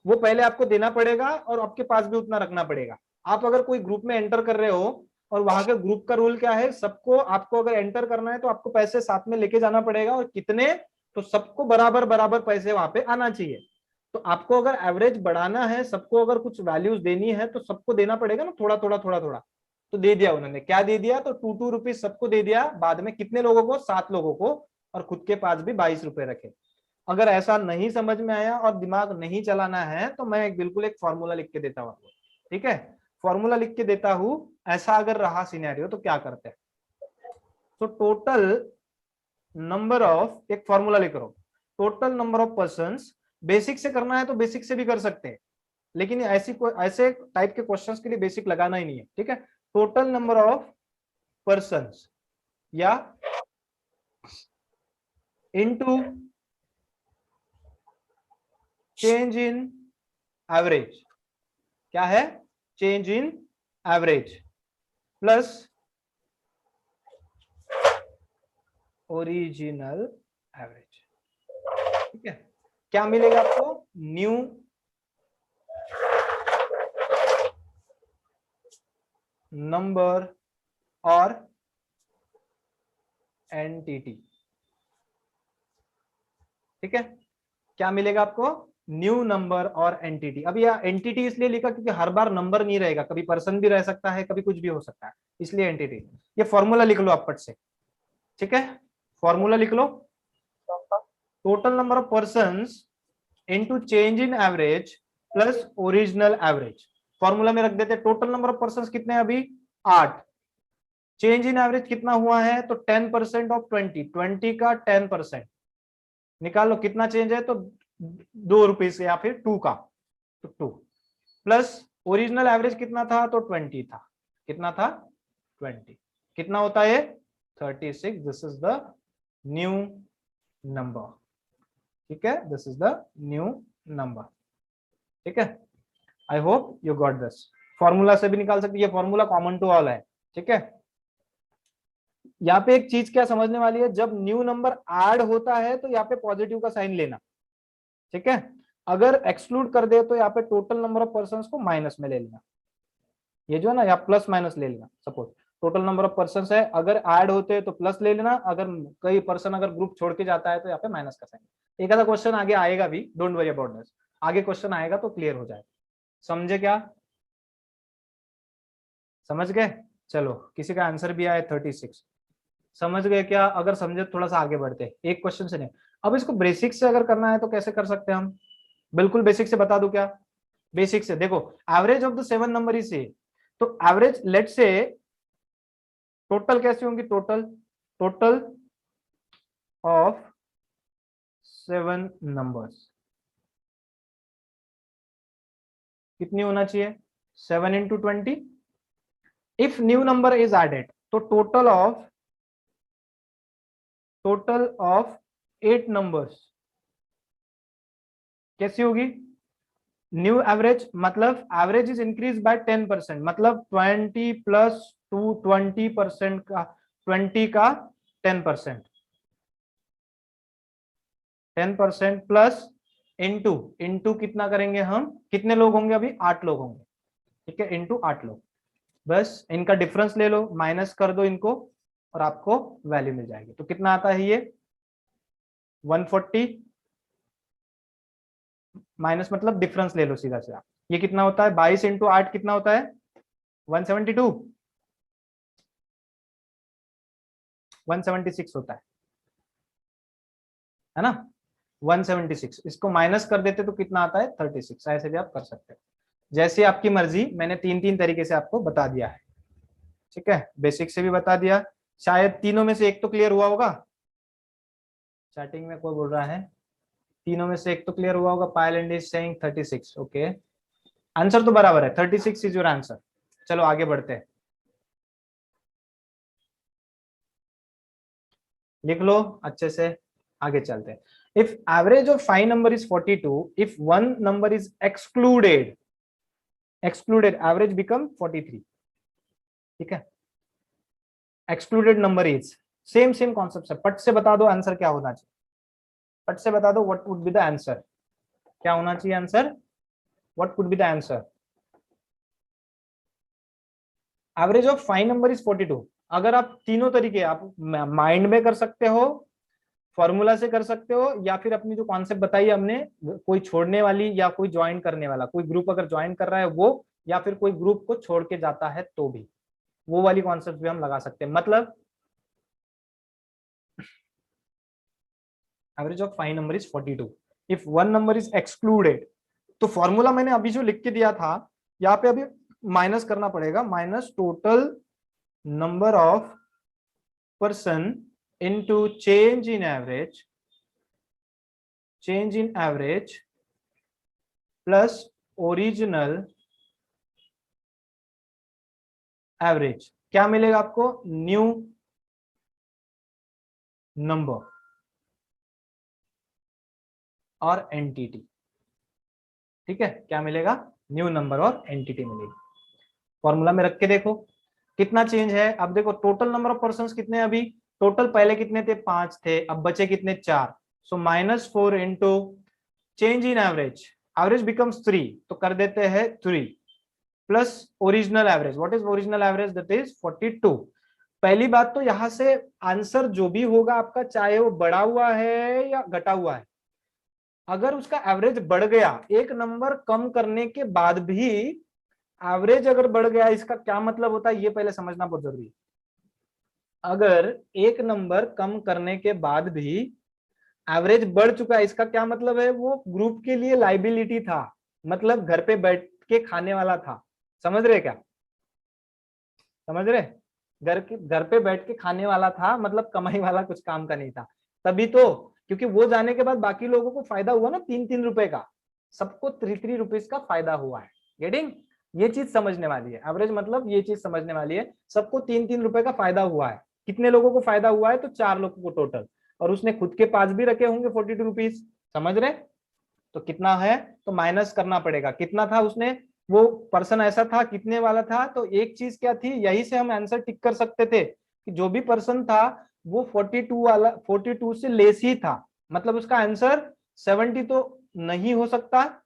वो पहले आपको देना पड़ेगा और आपके पास भी उतना रखना पड़ेगा। आप अगर कोई ग्रुप में एंटर कर रहे हो और वहां के ग्रुप का रूल क्या है, सबको, आपको अगर एंटर करना है तो आपको पैसे साथ में लेके जाना पड़ेगा, और कितने, तो सबको बराबर बराबर पैसे वहां पे आना चाहिए। तो आपको अगर एवरेज बढ़ाना है, सबको अगर कुछ वैल्यूज देनी है तो सबको देना पड़ेगा ना, थोड़ा थोड़ा थोड़ा थोड़ा। तो दे दिया उन्होंने, क्या दे दिया, तो 2-2 रुपीज सबको दे दिया, बाद में कितने लोगों को, 7 लोगों को, और खुद के पास भी 22 रुपए रखे। अगर ऐसा नहीं समझ में आया और दिमाग नहीं चलाना है तो मैं बिल्कुल एक फॉर्मूला लिख के देता हूं, ठीक है, फॉर्मूला लिख के देता हूं। ऐसा अगर रहा सिनेरियो तो क्या करते हैं, तो टोटल नंबर ऑफ, एक फॉर्मूला लिख रहा हूं, total number of persons, basic से करना है तो बेसिक से भी कर सकते हैं, लेकिन ऐसे टाइप के क्वेश्चंस के लिए बेसिक लगाना ही नहीं है, ठीक है। टोटल नंबर ऑफ पर्संस या इनटू चेंज इन एवरेज, क्या है, change in average plus original average, ठीक है। क्या मिलेगा आपको, न्यू नंबर और एंटिटी। ठीक है, क्या मिलेगा आपको? न्यू नंबर और एंटिटी। अब यह एंटिटी इसलिए लिखा क्योंकि हर बार नंबर नहीं रहेगा, कभी पर्सन भी रह सकता है, कभी कुछ भी हो सकता है, इसलिए एंटिटी। ये फॉर्मूला लिख लो आप पट से। ठीक है, फॉर्मूला लिख लो। Total number of persons into change in average plus original average. Formula में रख देते टोटल नंबर ऑफ पर्सन्स कितने हैं अभी? 8। चेंज इन एवरेज कितना हुआ है? तो 10% ऑफ 20, 20 का 10%। निकाल लो कितना चेंज है, तो 2 रुपीज या फिर 2 का, तो 2 प्लस ओरिजिनल एवरेज कितना था? तो 20 था। कितना था? 20। कितना होता है? 36। This is the new number. ठीक है, this is the new number. ठीक है, I hope you got this. Formula से भी निकाल सकते, ये फॉर्मूला कॉमन टू ऑल है। ठीक है, यहाँ पे एक चीज क्या समझने वाली है, जब न्यू नंबर ऐड होता है तो यहाँ पे पॉजिटिव का साइन लेना। ठीक है, अगर एक्सक्लूड कर दे तो यहाँ पे टोटल नंबर ऑफ पर्संस को माइनस में ले लेना। ये जो है ना, यहाँ प्लस माइनस ले लेना। Suppose total number of persons है, अगर ऐड होते हैं तो प्लस ले लेना, अगर कई पर्सन अगर ग्रुप छोड़ के जाता है तो यहाँ पे माइनस का साइन। एक आधा क्वेश्चन आगे आएगा भी, डोंट वरी अबाउट दिस। आगे क्वेश्चन आएगा तो क्लियर हो जाएगा। समझे क्या? समझ गए? चलो, किसी का आंसर भी आया 36। समझ गए क्या? अगर समझे थोड़ा सा आगे बढ़ते, एक क्वेश्चन से नहीं। अब इसको बेसिक से अगर करना है तो कैसे कर सकते हैं हम? बिल्कुल बेसिक से बता दूं क्या? बेसिक से देखो, average of the 7 number is से, तो एवरेज लेट से टोटल कैसे होंगी? टोटल ऑफ 7 नंबर्स कितनी होना चाहिए? 7 into 20। If new number is added तो टोटल ऑफ 8 नंबर्स कैसी होगी? न्यू एवरेज मतलब एवरेज इज इंक्रीज बाय 10%, मतलब 20 प्लस 2, 20% का 20 का 10%, 10% प्लस इंटू कितना करेंगे हम? कितने लोग होंगे अभी? 8 लोग होंगे। ठीक है, इंटू 8 लोग। बस इनका डिफरेंस ले लो, माइनस कर दो इनको और आपको वैल्यू मिल जाएगी। तो कितना आता है ये? 140 माइनस मतलब डिफरेंस ले लो सीधा सीधा। ये कितना होता है? 22 इंटू 8 कितना होता है? 172, 176 होता है ना? 176। इसको माइनस कर देते तो कितना आता है? 36। ऐसे भी आप कर सकते हो, जैसे आपकी मर्जी। मैंने 3 तरीके से आपको बता दिया है। ठीक है, बेसिक से भी बता दिया। शायद तीनों में से एक तो क्लियर हुआ होगा। चैटिंग में कोई बोल रहा है तीनों में से एक तो क्लियर हुआ होगा। Payal and is saying 36। Okay, answer तो बराबर है, 36 इज योर आंसर। चलो आगे बढ़ते हैं, लिख लो अच्छे से, आगे चलते हैं। If average of 5 number is 42, if 1 number is excluded average become 43। ठीक है, excluded number is same concept है। पट से बता दो आंसर क्या होना चाहिए, पट से बता दो what would be the answer. क्या होना चाहिए answer? What would be the answer? Average of 5 number is 42। अगर आप तीनों तरीके आप माइंड में कर सकते हो, फॉर्मूला से कर सकते हो, या फिर अपनी जो कॉन्सेप्ट बताई हमने, कोई छोड़ने वाली या कोई ज्वाइन करने वाला, कोई ग्रुप अगर ज्वाइन कर रहा है वो, या फिर कोई ग्रुप को छोड़ के जाता है तो भी, वो वाली कॉन्सेप्ट भी हम लगा सकते हैं। मतलब average of 5 number is 42, if 1 number is excluded. तो फॉर्मूला मैंने अभी जो लिख के दिया था, यहाँ पे अभी माइनस करना पड़ेगा, minus total number of person into change in average plus original average. क्या मिलेगा आपको? न्यू नंबर और एंटिटी। ठीक है, क्या मिलेगा? न्यू नंबर और एंटिटी मिलेगी। फॉर्मूला में रख के देखो कितना चेंज है। अब देखो टोटल नंबर ऑफ पर्संस कितने हैं अभी? टोटल पहले कितने थे? 5 थे, अब बचे कितने? 4। सो -4 into change in average, average becomes 3, तो कर देते हैं 3 plus original average. What is original average? That is 42. पहली बात तो यहां से आंसर जो भी होगा आपका, चाहे वो बढ़ा हुआ है या घटा हुआ है, अगर उसका एवरेज बढ़ गया, एक नंबर कम करने के बाद भी एवरेज अगर बढ़ गया, इसका क्या मतलब होता है ये पहले समझना बहुत जरूरी है. अगर एक नंबर कम करने के बाद भी एवरेज बढ़ चुका है, इसका क्या मतलब है? वो ग्रुप के लिए लाइबिलिटी था, मतलब घर पे बैठ के खाने वाला था. समझ रहे क्या? समझ रहे? घर पे बैठ के खाने वाला था, मतलब कमाई वाला कुछ काम का नहीं था. तभी तो, क्योंकि वो जाने के बाद बाकी लोगों को फायदा हुआ ना, 3-3 रुपए का, सबको 3-3 रुपीज का फायदा हुआ है. गेटिंग? ये चीज समझने वाली है. एवरेज मतलब ये चीज समझने वाली है, सबको 3-3 रुपए का फायदा हुआ है. कितने लोगों को फायदा हुआ है? तो 4 लोगों को टोटल. और उसने खुद के पास भी रखे होंगे 42 रुपीज. समझ रहे? तो कितना है? तो माइनस करना पड़ेगा. कितना था उसने, वो पर्सन ऐसा था, कितने वाला था? तो एक चीज क्या थी, यही से हम आंसर टिक कर सकते थे कि जो भी पर्सन था वो 42 वाला, 42 से लेस ही था. मतलब उसका आंसर 70 तो नहीं हो सकता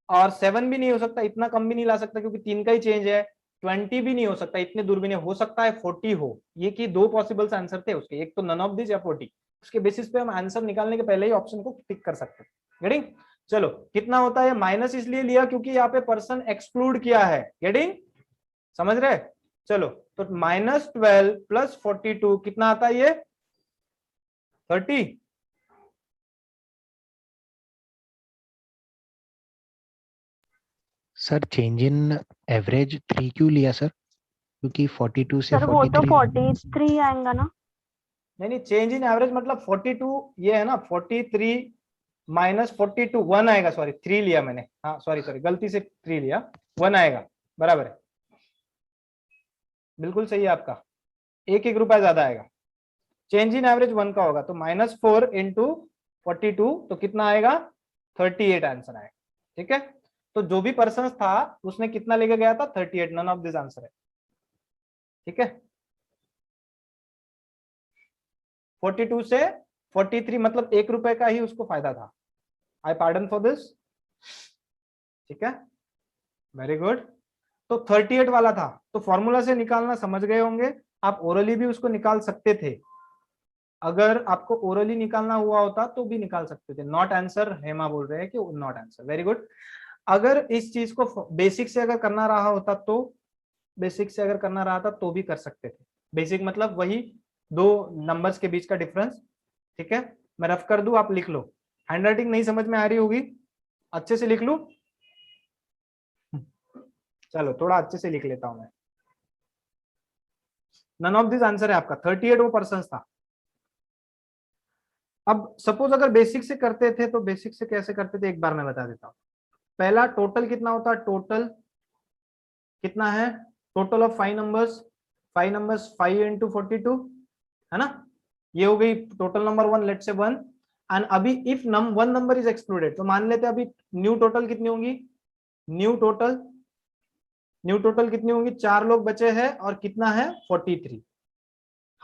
और 7 भी नहीं हो सकता, इतना कम भी नहीं ला सकता क्योंकि 3 का ही चेंज है. 20 भी नहीं हो सकता, इतने दूर भी नहीं हो सकता है 40 हो. ये कि दो पॉसिबल आंसर थे उसके, एक तो नन ऑफ दिस या 40. उसके बेसिस पे हम आंसर निकालने के पहले ही ऑप्शन को टिक कर सकते हैं. गेटिंग? चलो, कितना होता है? माइनस इसलिए लिया क्योंकि यहाँ पे पर्सन एक्सक्लूड किया है. गेटिंग? समझ रहे? चलो, तो -12 + 42 कितना आता है? ये 30. सर चेंज इन एवरेज 3 क्यों लिया सर? क्योंकि 42 से सर वो तो 43 43 आएगा ना. नहीं, चेंज इन एवरेज मतलब 42 ये है ना, 43 - 42 1 आएगा. सॉरी 3 लिया मैंने, हाँ सॉरी गलती से 3 लिया, 1 आएगा. बराबर है, बिल्कुल सही है आपका. 1 रुपया ज्यादा आएगा. चेंज इन एवरेज 1 का होगा, तो -4 × 42 तो कितना आएगा? 38 आंसर आएगा. ठीक है, तो जो भी पर्सन था उसने कितना लेके गया था? 38. नन ऑफ दिस आंसर है. ठीक है, 42 से 43 मतलब 1 रुपए का ही उसको फायदा था. आई पार्डन फॉर दिस. ठीक है, वेरी गुड. तो 38 वाला था, तो फॉर्मूला से निकालना समझ गए होंगे. आप ओरली भी उसको निकाल सकते थे. अगर आपको ओरली निकालना हुआ होता तो भी निकाल सकते थे. नॉट आंसर, हेमा बोल रहे हैं कि नॉट आंसर. Very good. अगर इस चीज को बेसिक से अगर करना रहा होता तो, बेसिक से अगर करना रहा था तो भी कर सकते थे. बेसिक मतलब वही दो नंबर्स के बीच का डिफरेंस. ठीक है, मैं रफ कर दूं, आप लिख लो. हैंडराइटिंग नहीं समझ में आ रही होगी, अच्छे से लिख लूं? चलो थोड़ा अच्छे से लिख लेता हूं मैं. नन ऑफ दिस आंसर है आपका. 38 वो पर्सन था. अब सपोज अगर बेसिक से करते थे तो बेसिक से कैसे करते थे एक बार मैं बता देता हूं. पहला टोटल कितना होता है? टोटल कितना है? Total of 5 numbers. 5 नंबर्स 5 × 42 है ना. ये हो गई total number 1, let's say 1. And अभी if one number is excluded, तो मान लेते हैं अभी न्यू टोटल कितनी होंगी? न्यू टोटल कितनी होंगी? 4 लोग बचे हैं और कितना है? 43.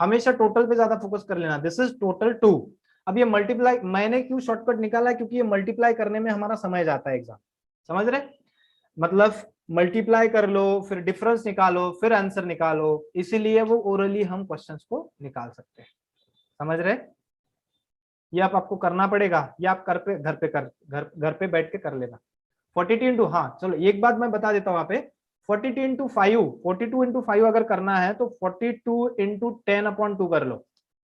हमेशा टोटल पे ज्यादा फोकस कर लेना. This is total 2. अब ये मल्टीप्लाई मैंने क्यों शॉर्टकट निकाला है? क्योंकि ये मल्टीप्लाई करने में हमारा समय जाता है एग्जाम. समझ रहे? मतलब मल्टीप्लाई कर लो, फिर डिफरेंस निकालो, फिर आंसर निकालो. इसीलिए वो ओरली हम क्वेश्चंस को निकाल सकते हैं. समझ रहे? ये आपको करना पड़ेगा, ये आप घर पे बैठ के कर लेना. 42 × हाँ चलो एक बात मैं बता देता हूँ वहां पे. 42 × 5 अगर करना है तो 42 × 10/2 कर लो.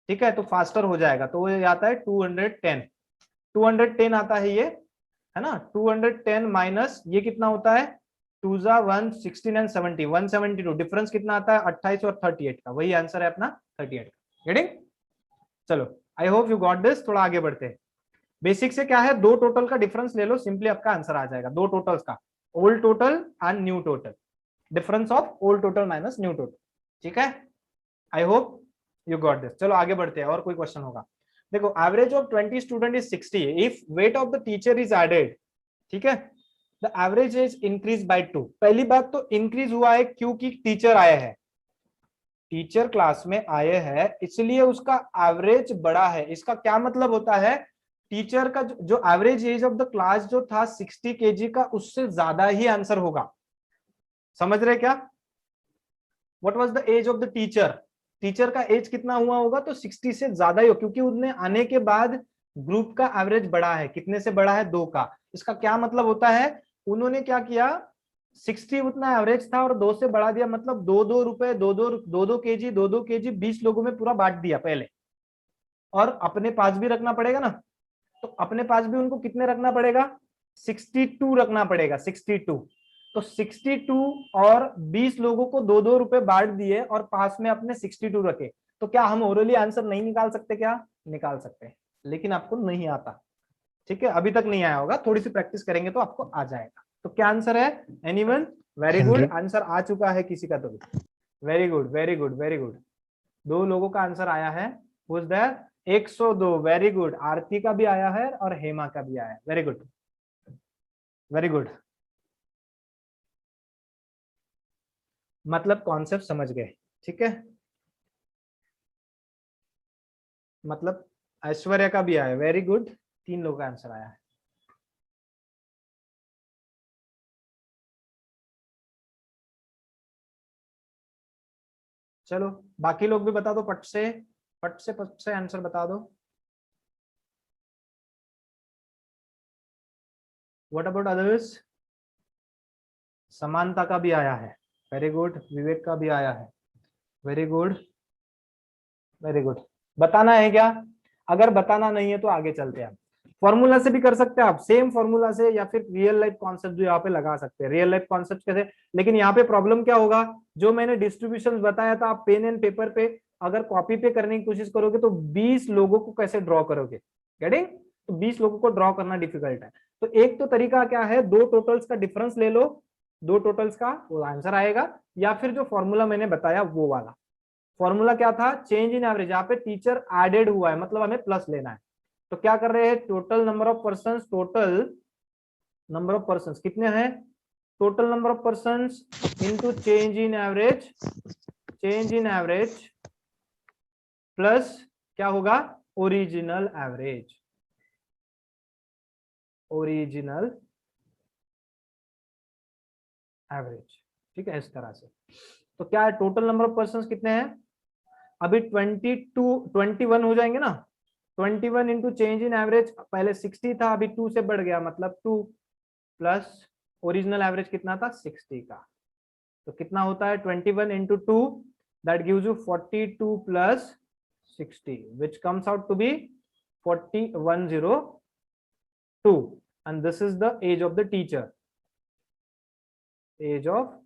ठीक है, तो फास्टर हो जाएगा. तो ये आता है 210 आता है ये, है ना. 210 माइनस ये कितना होता है? 2 × 1 16 and 70 172. डिफरेंस कितना आता है? 28 और 38 का. वही आंसर है अपना 38 का. गेटिंग? चलो, आई होप यू गॉट दिस. थोड़ा आगे बढ़ते हैं. बेसिक से क्या है? दो टोटल का डिफरेंस ले लो, सिंपली आपका आंसर आ जाएगा. दो टोटल्स का, old total and new total. Difference of old total minus new total. ठीक है, I hope you got this. चलो आगे बढ़ते हैं. और कोई क्वेश्चन होगा? देखो, average of 20 student is 60 if weight of the teacher is added. ठीक है, the average is increase by 2. पहली बात तो इंक्रीज हुआ है क्योंकि टीचर आए हैं, टीचर क्लास में आए हैं, इसलिए उसका एवरेज बड़ा है. इसका क्या मतलब होता है? टीचर का जो average age of the class जो था 60 kg का, उससे ज्यादा ही आंसर होगा. समझ रहे क्या? What was the age of the teacher? Teacher का एज कितना हुआ होगा? तो 60 से ज्यादा ही हो, क्योंकि उन्हें आने के बाद ग्रुप का एवरेज बढ़ा है। कितने से बढ़ा है? 2 का। इसका क्या मतलब होता है? उन्होंने क्या किया, 60 उतना एवरेज था और 2 से बढ़ा दिया, मतलब 2-2 रुपए, 2-2 केजी, 2-2 केजी 20 लोगों में पूरा बांट दिया पहले। और अपने पास भी रखना पड़ेगा ना, तो अपने पास भी उनको कितने रखना पड़ेगा? 62 रखना पड़ेगा, 62। तो 62 और 20 लोगों को 2-2 रुपए बांट दिए और पास में अपने 62 रखे। तो क्या हम ओरली आंसर नहीं निकाल सकते? क्या निकाल सकते हैं, लेकिन आपको नहीं आता। ठीक है, अभी तक नहीं आया होगा, थोड़ी सी प्रैक्टिस करेंगे तो आपको आ जाएगा। तो क्या आंसर है? एनीवन? Very good, 100। आंसर आ चुका है किसी का तो भी। Very good, very good, very good. 2 लोगों का आंसर आया है। Who's there? 102। वेरी गुड, आरती का भी आया है और हेमा का भी आया है। Very good, very good. मतलब कॉन्सेप्ट समझ गए, ठीक है। मतलब ऐश्वर्या का भी आया, वेरी गुड। 3 लोगों का आंसर आया है। चलो बाकी लोग भी बता दो, पट से आंसर बता दो। What about others? समानता का भी आया है, वेरी गुड। विवेक का भी आया है, वेरी गुड, वेरी गुड। बताना है क्या? अगर बताना नहीं है तो आगे चलते हैं। फॉर्मूला से भी कर सकते हैं आप, सेम फॉर्मूला से, या फिर रियल लाइफ कॉन्सेप्ट जो यहाँ पे लगा सकते हैं। रियल लाइफ कॉन्सेप्ट कैसे? लेकिन यहाँ पे प्रॉब्लम क्या होगा, जो मैंने डिस्ट्रीब्यूशन बताया था, आप पेन एंड पेपर पे अगर कॉपी पे करने की कोशिश करोगे तो 20 लोगों को कैसे ड्रॉ करोगे? गेटिंग? तो 20 लोगों को ड्रॉ करना डिफिकल्ट है। तो एक तो तरीका क्या है, 2 टोटल्स का डिफरेंस ले लो, 2 टोटल्स का, वो आंसर आएगा। या फिर जो फॉर्मूला मैंने बताया वो वाला फॉर्मूला क्या था, चेंज इन एवरेज। यहाँ पे टीचर एडेड हुआ है, मतलब हमें प्लस लेना है। तो क्या कर रहे हैं, total number of person, total number of person कितने हैं, total number of person into change in average, change in average plus क्या होगा, ओरिजिनल एवरेज, ओरिजिनल एवरेज। ठीक है, इस तरह से। तो क्या है, टोटल नंबर ऑफ पर्सन कितने हैं, अभी 21 हो जाएंगे ना। 21 इंटू चेंज इन एवरेज, पहले 60 था, अभी 2 से बढ़ गया, मतलब 2 प्लस ओरिजिनल एवरेज कितना था, 60 का। तो कितना होता है, 21 into 2, that gives you 42 plus 60, which comes out to be 4102, and this is the age of the teacher, age of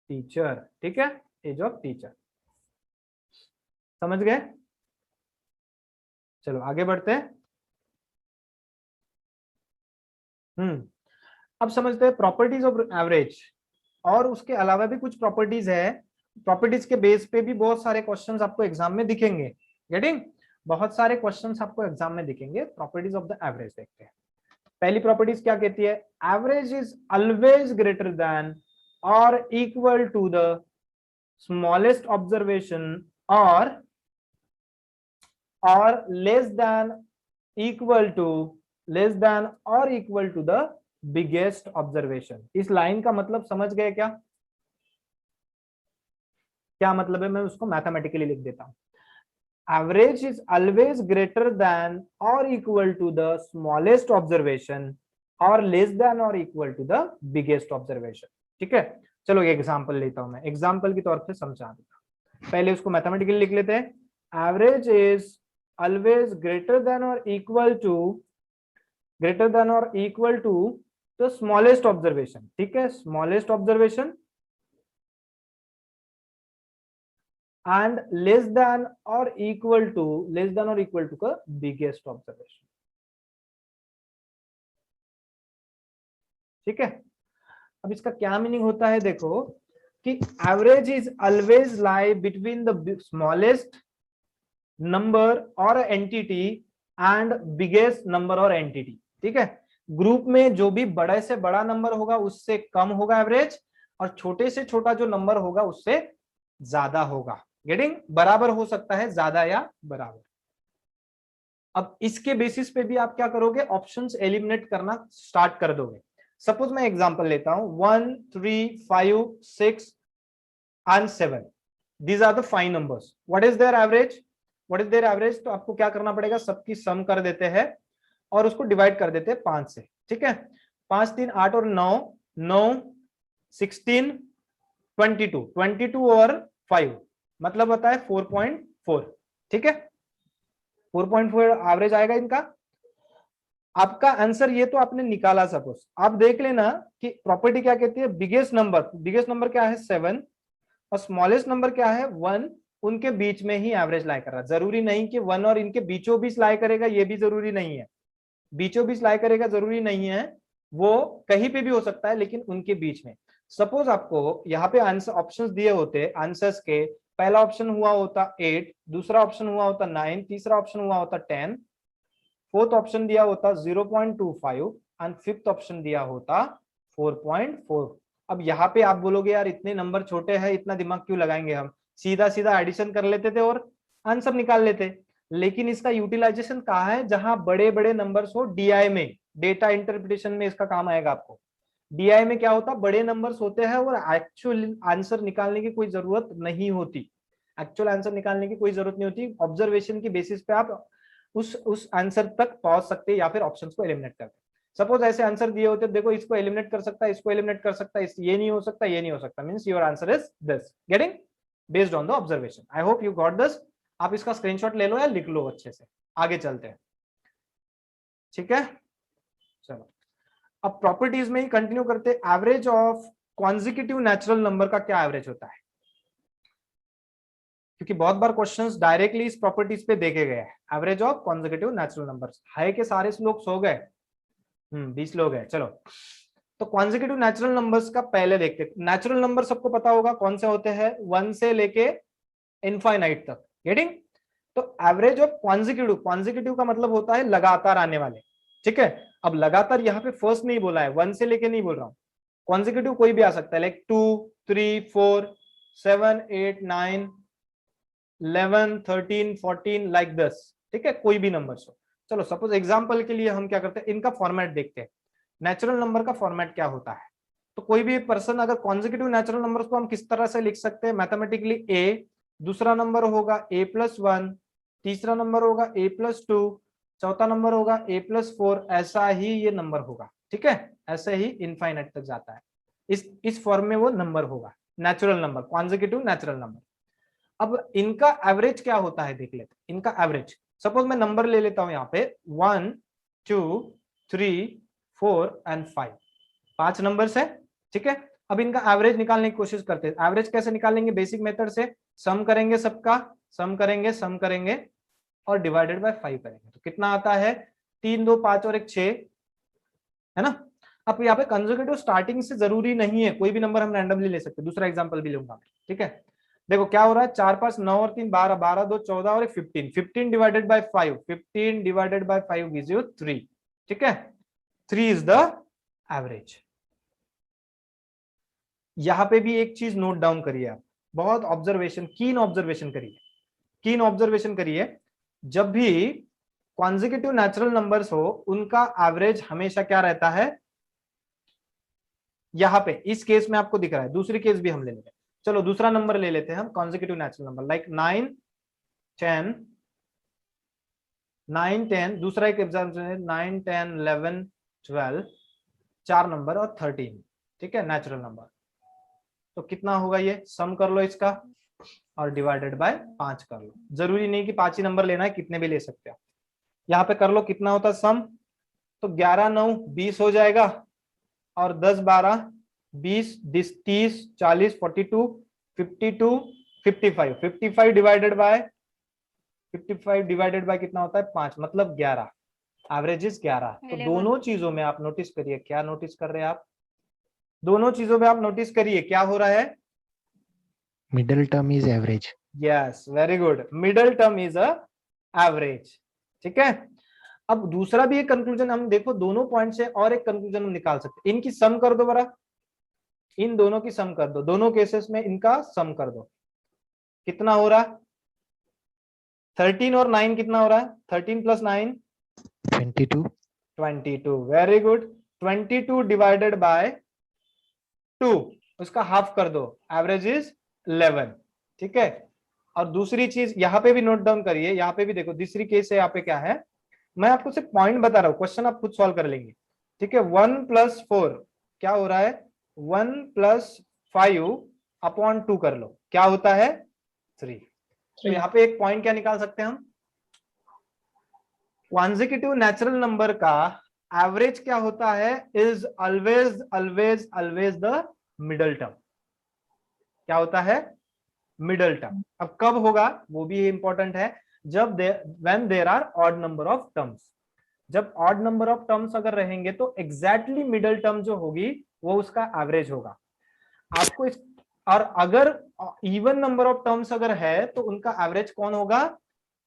teacher. ठीक है, एज ऑफ टीचर। समझ गए? चलो आगे बढ़ते हैं। अब समझते हैं प्रॉपर्टीज ऑफ एवरेज, और उसके अलावा भी कुछ प्रॉपर्टीज है। प्रॉपर्टीज के बेस पे भी बहुत सारे क्वेश्चंस आपको एग्जाम में दिखेंगे। गेटिंग? बहुत सारे क्वेश्चंस आपको एग्जाम में दिखेंगे। प्रॉपर्टीज ऑफ द एवरेज देखते हैं। पहली प्रॉपर्टीज क्या कहती है, average is always greater than और equal to the smallest observation और less than equal to, less than और equal to the biggest observation. इस लाइन का मतलब समझ गए क्या? क्या मतलब है, मैं उसको मैथमेटिकली लिख देता हूं। Average is always greater than और equal to the smallest observation और लेस देन और equal to the biggest observation. ठीक है, चलो एक एग्जांपल लेता हूं मैं, एग्जांपल की तौर पे समझा दूंगा। पहले उसको मैथमेटिकली लिख लेते हैं। Average is always greater than और equal to the smallest observation. ठीक है, smallest observation and less than or equal to the biggest observation। ठीक है, अब इसका क्या मीनिंग होता है, देखो कि average is always lie between the smallest number और एंटिटी एंड बिगेस्ट नंबर और एंटिटी। ठीक है, ग्रुप में जो भी बड़े से बड़ा नंबर होगा उससे कम होगा एवरेज, और छोटे से छोटा जो नंबर होगा उससे ज्यादा होगा। गेटिंग? बराबर हो सकता है, ज्यादा या बराबर। अब इसके बेसिस पे भी आप क्या करोगे, ऑप्शंस एलिमिनेट करना स्टार्ट कर दोगे। सपोज मैं एग्जांपल लेता हूं 1 3 5 6 and 7, these are the 5 numbers. What is their average? What is their average? तो आपको क्या करना पड़ेगा, सबकी सम कर देते हैं और उसको डिवाइड कर देते हैं 5 से, ठीक है। 5 3 8 और 9 9 16 22 और 5 मतलब होता है 4.4, ठीक है। 4.4 एवरेज आएगा इनका। आपका आंसर ये तो आपने निकाला। सपोज आप देख लेना कि प्रॉपर्टी क्या कहती है, बिगेस्ट नंबर क्या है 7 और स्मॉलेस्ट नंबर क्या है 1, उनके बीच में ही एवरेज लाई कर रहा है। जरूरी नहीं कि 1 और इनके बीचों बीच लाई करेगा, ये भी जरूरी नहीं है। बीचों बीच लाई करेगा जरूरी नहीं है, वो कहीं पे भी हो सकता है, लेकिन उनके बीच में। सपोज आपको यहाँ पे आंसर ऑप्शंस दिए होते आंसर्स के, पहला ऑप्शन हुआ होता 8, दूसरा ऑप्शन हुआ होता 9, तीसरा ऑप्शन हुआ होता 10, फोर्थ ऑप्शन दिया होता 0.25 एंड फिफ्थ ऑप्शन दिया होता 4.4। अब यहाँ पे आप बोलोगे यार इतने नंबर छोटे हैं, इतना दिमाग क्यों लगाएंगे, हम सीधा सीधा एडिशन कर लेते थे और आंसर निकाल लेते। लेकिन इसका यूटिलाइजेशन कहाँ है, जहां बड़े बड़े नंबर्स हो, डीआई में, डेटा इंटरप्रिटेशन में इसका काम आएगा आपको। डीआई में क्या होता, बड़े नंबर्स होते हैं और एक्चुअल आंसर निकालने की कोई जरूरत नहीं होती। एक्चुअल आंसर निकालने की कोई जरूरत नहीं होती। ऑब्जर्वेशन की बेसिस पे आप उस आंसर तक पहुंच सकते या फिर ऑप्शंस को एलिमिनेट करते। सपोज ऐसे आंसर दिए होते, देखो इसको एलिमिनेट कर सकता है, इसको एलिमिनेट कर सकता है, ये नहीं हो सकता, ये नहीं हो सकता, means your answer is this, getting based on the observation. I hope you got this. आप इसका स्क्रीनशॉट ले लो या लिख लो अच्छे से। आगे चलते हैं, ठीक है। चलो अब प्रॉपर्टीज में ही कंटिन्यू करते हैं। Average of consecutive natural number का क्या एवरेज होता है, क्योंकि बहुत बार क्वेश्चंस डायरेक्टली इस प्रॉपर्टीज पे देखे गए हैं। Average of consecutive natural numbers है कि सारे लोग सो गए, 20 लोग हैं। चलो तो कॉन्जिक्यूटिव नेचुरल नंबर्स का पहले देखते हैं। नेचुरल नंबर सबको पता होगा कौन से होते हैं, 1 से लेके इनफाइनाइट तक, गेटिंग। तो एवरेज ऑफ कॉन्जिक्यूटिव का मतलब होता है लगातार आने वाले, ठीक है। अब लगातार यहाँ पे फर्स्ट नहीं बोला है, 1 से लेके नहीं बोल रहा हूं। कॉन्जिक्यूटिव कोई भी आ सकता है, लाइक 2 3 4 7 8 9 11 13 14 लाइक दिस, ठीक है, कोई भी नंबर हो। चलो सपोज एग्जांपल के लिए हम क्या करते हैं, इनका फॉर्मेट देखते हैं। नेचुरल नंबर का फॉर्मेट क्या होता है, तो कोई भी पर्सन अगर कॉन्जिक्यूटिव नेचुरल नंबर्स को हम किस तरह से लिख सकते हैं मैथमेटिकली, ए, दूसरा नंबर होगा a+1, तीसरा नंबर होगा a+2, चौथा नंबर होगा a+4, ऐसा ही ये नंबर होगा, ठीक है। ऐसे ही इनफाइनाइट तक जाता है, इस फॉर्म में वो नंबर होगा, natural number, consecutive natural number. अब इनका एवरेज क्या होता है देख लेते हैं। इनका एवरेज, सपोज मैं नंबर ले लेता हूं यहाँ पे 1 2 3 4 एंड 5, 5 नंबर्स है, ठीक है। अब इनका एवरेज निकालने की कोशिश करते हैं। एवरेज कैसे निकालेंगे, बेसिक मेथड से सम करेंगे, सबका सम करेंगे और डिवाइडेड बाय 5 करेंगे, तो कितना आता है 3 2 5 और 1 6, है ना। अब यहाँ पे कंसेक्यूटिव स्टार्टिंग से जरूरी नहीं है, कोई भी नंबर हम रैंडमली ले सकते हैं। दूसरा एग्जांपल भी लूंगा, ठीक है। देखो क्या हो रहा है, 4 5 9 और 3 12, 12 2 14 और 15, 15 divided by 5, 15 divided by 5 gives you 3, ठीक है। 3 इज द एवरेज। यहां पे भी एक चीज नोट डाउन करिए आप, बहुत ऑब्जर्वेशन, कीन ऑब्जर्वेशन करिए। जब भी कॉन्जिक्यूटिव नेचुरल नंबर्स हो, उनका एवरेज हमेशा क्या रहता है, यहां पे इस केस में आपको दिख रहा है। दूसरी केस भी हम ले लेंगे। चलो दूसरा नंबर ले लेते हैं हम, कॉन्जिक्यूटिव नेचुरल नंबर लाइक 9 10, दूसरा एक एग्जांपल है 9 10 11 12, 4 नंबर और 13, ठीक है, नेचुरल नंबर। तो कितना होगा, ये सम कर लो इसका और डिवाइडेड बाय 5 कर लो। जरूरी नहीं कि 5 ही नंबर लेना है, कितने भी ले सकते हो। यहाँ पे कर लो कितना होता सम, तो 11 9 20 हो जाएगा और 10 12 20 30 40 42 52 55, 55 डिवाइडेड बाय कितना होता है 5, मतलब 11, एवरेज इज 11। तो दोनों चीजों में आप नोटिस करिए, क्या नोटिस कर रहे हैं आप, दोनों चीजों में आप नोटिस करिए क्या हो रहा है, middle term is average. Yes, very good, middle term is a average, ठीक है। अब दूसरा भी एक कंक्लूजन हम देखो, दोनों पॉइंट से और एक कंक्लूजन हम निकाल सकते हैं। इनकी सम कर दो बरा, इन दोनों की सम कर दो, दोनों केसेस में इनका सम कर दो, कितना हो रहा, 13 और 9 कितना हो रहा है, 13 + 9 22, 22, वेरी गुड। 22 डिवाइडेड बाय 2, उसका हाफ कर दो, एवरेज इज 11। ठीक है, और दूसरी चीज यहाँ पे भी नोट डाउन करिए, यहाँ पे भी देखो दूसरी केस है, यहाँ पे क्या है, मैं आपको सिर्फ पॉइंट बता रहा हूँ, क्वेश्चन आप खुद सॉल्व कर लेंगे। ठीक है, 1 + 4 क्या हो रहा है, 1 + 5 अपॉन 2 कर लो, क्या होता है 3। तो यहाँ पे एक पॉइंट क्या निकाल सकते हैं हम, कॉन्जिक्यूटिव नेचुरल नंबर का एवरेज क्या होता है, is always always always the middle term. क्या होता है, मिडल टर्म। अब कब होगा वो भी इंपॉर्टेंट है, जब when there are odd number of terms. जब ऑड नंबर ऑफ टर्म्स अगर रहेंगे तो एग्जैक्टली मिडल टर्म जो होगी वो उसका एवरेज होगा आपको इस, और अगर इवन नंबर ऑफ टर्म्स अगर है तो उनका एवरेज कौन होगा,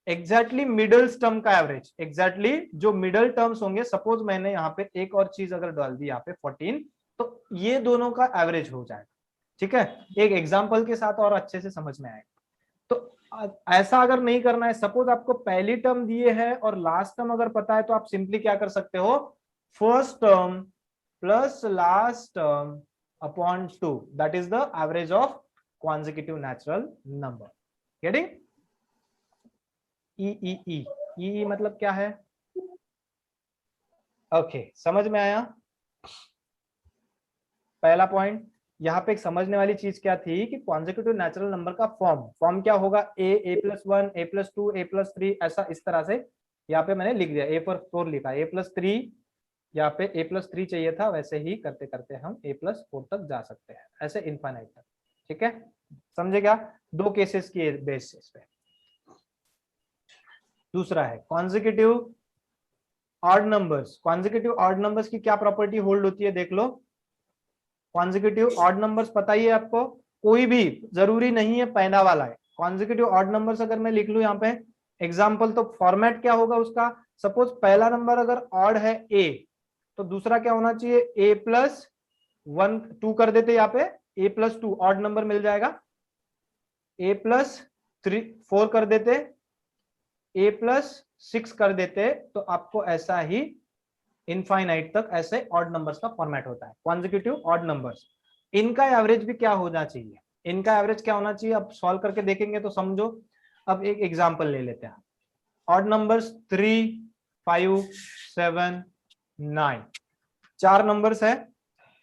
एग्जैक्टली मिडल टर्म का एवरेज। एग्जैक्टली जो मिडल टर्म्स होंगे, सपोज मैंने यहाँ पे एक और चीज अगर डाल दी यहाँ पे 14, तो ये दोनों का एवरेज हो जाएगा। ठीक है, एक एग्जांपल के साथ और अच्छे से समझ में आएगा। तो ऐसा अगर नहीं करना है, सपोज आपको पहली टर्म दिए है और लास्ट टर्म अगर पता है, तो आप सिंपली क्या कर सकते हो, first term plus last term upon 2, that is the average of consecutive natural number. Getting? ई मतलब क्या है, ओके समझ में आया। पहला पॉइंट यहाँ पे एक समझने वाली चीज क्या थी कि कॉन्जिक्यूटिव नेचुरल नंबर का फॉर्म क्या होगा, a+1 a+2 a+3, ऐसा इस तरह से यहाँ पे मैंने लिख दिया, a+4 लिखा, a+3 यहाँ पे a+3 चाहिए था, वैसे ही करते करते हम a+4 तक जा सकते हैं, ऐसे इनफाइनाइट तक। ठीक है, समझे क्या, दो केसेस की बेसिस पे। दूसरा है consecutive odd numbers. Consecutive odd numbers की क्या प्रॉपर्टी होल्ड होती है, देख लो। कॉन्जिक्यूटिव ऑड नंबर्स पता ही है आपको, कोई भी जरूरी नहीं है पहला वाला है। कॉन्जिक्यूटिव ऑड नंबर्स अगर मैं लिख लूं यहाँ पे एग्जांपल, तो फॉर्मेट क्या होगा उसका, सपोज पहला नंबर अगर ऑड है a, तो दूसरा क्या होना चाहिए, a+1 2 कर देते, यहाँ पे a+2 ऑड नंबर मिल जाएगा, a+3 4 कर देते, a+6 कर देते, तो आपको ऐसा ही इनफाइनाइट तक ऐसे ऑड नंबर्स का फॉर्मेट होता है कॉन्जिक्यूटिव ऑड नंबर्स। इनका एवरेज भी क्या होना चाहिए, इनका एवरेज क्या होना चाहिए, अब सॉल्व करके देखेंगे तो समझो। अब एक एग्जांपल ले लेते हैं, ऑड नंबर्स 3 5 7 9, चार नंबर्स है,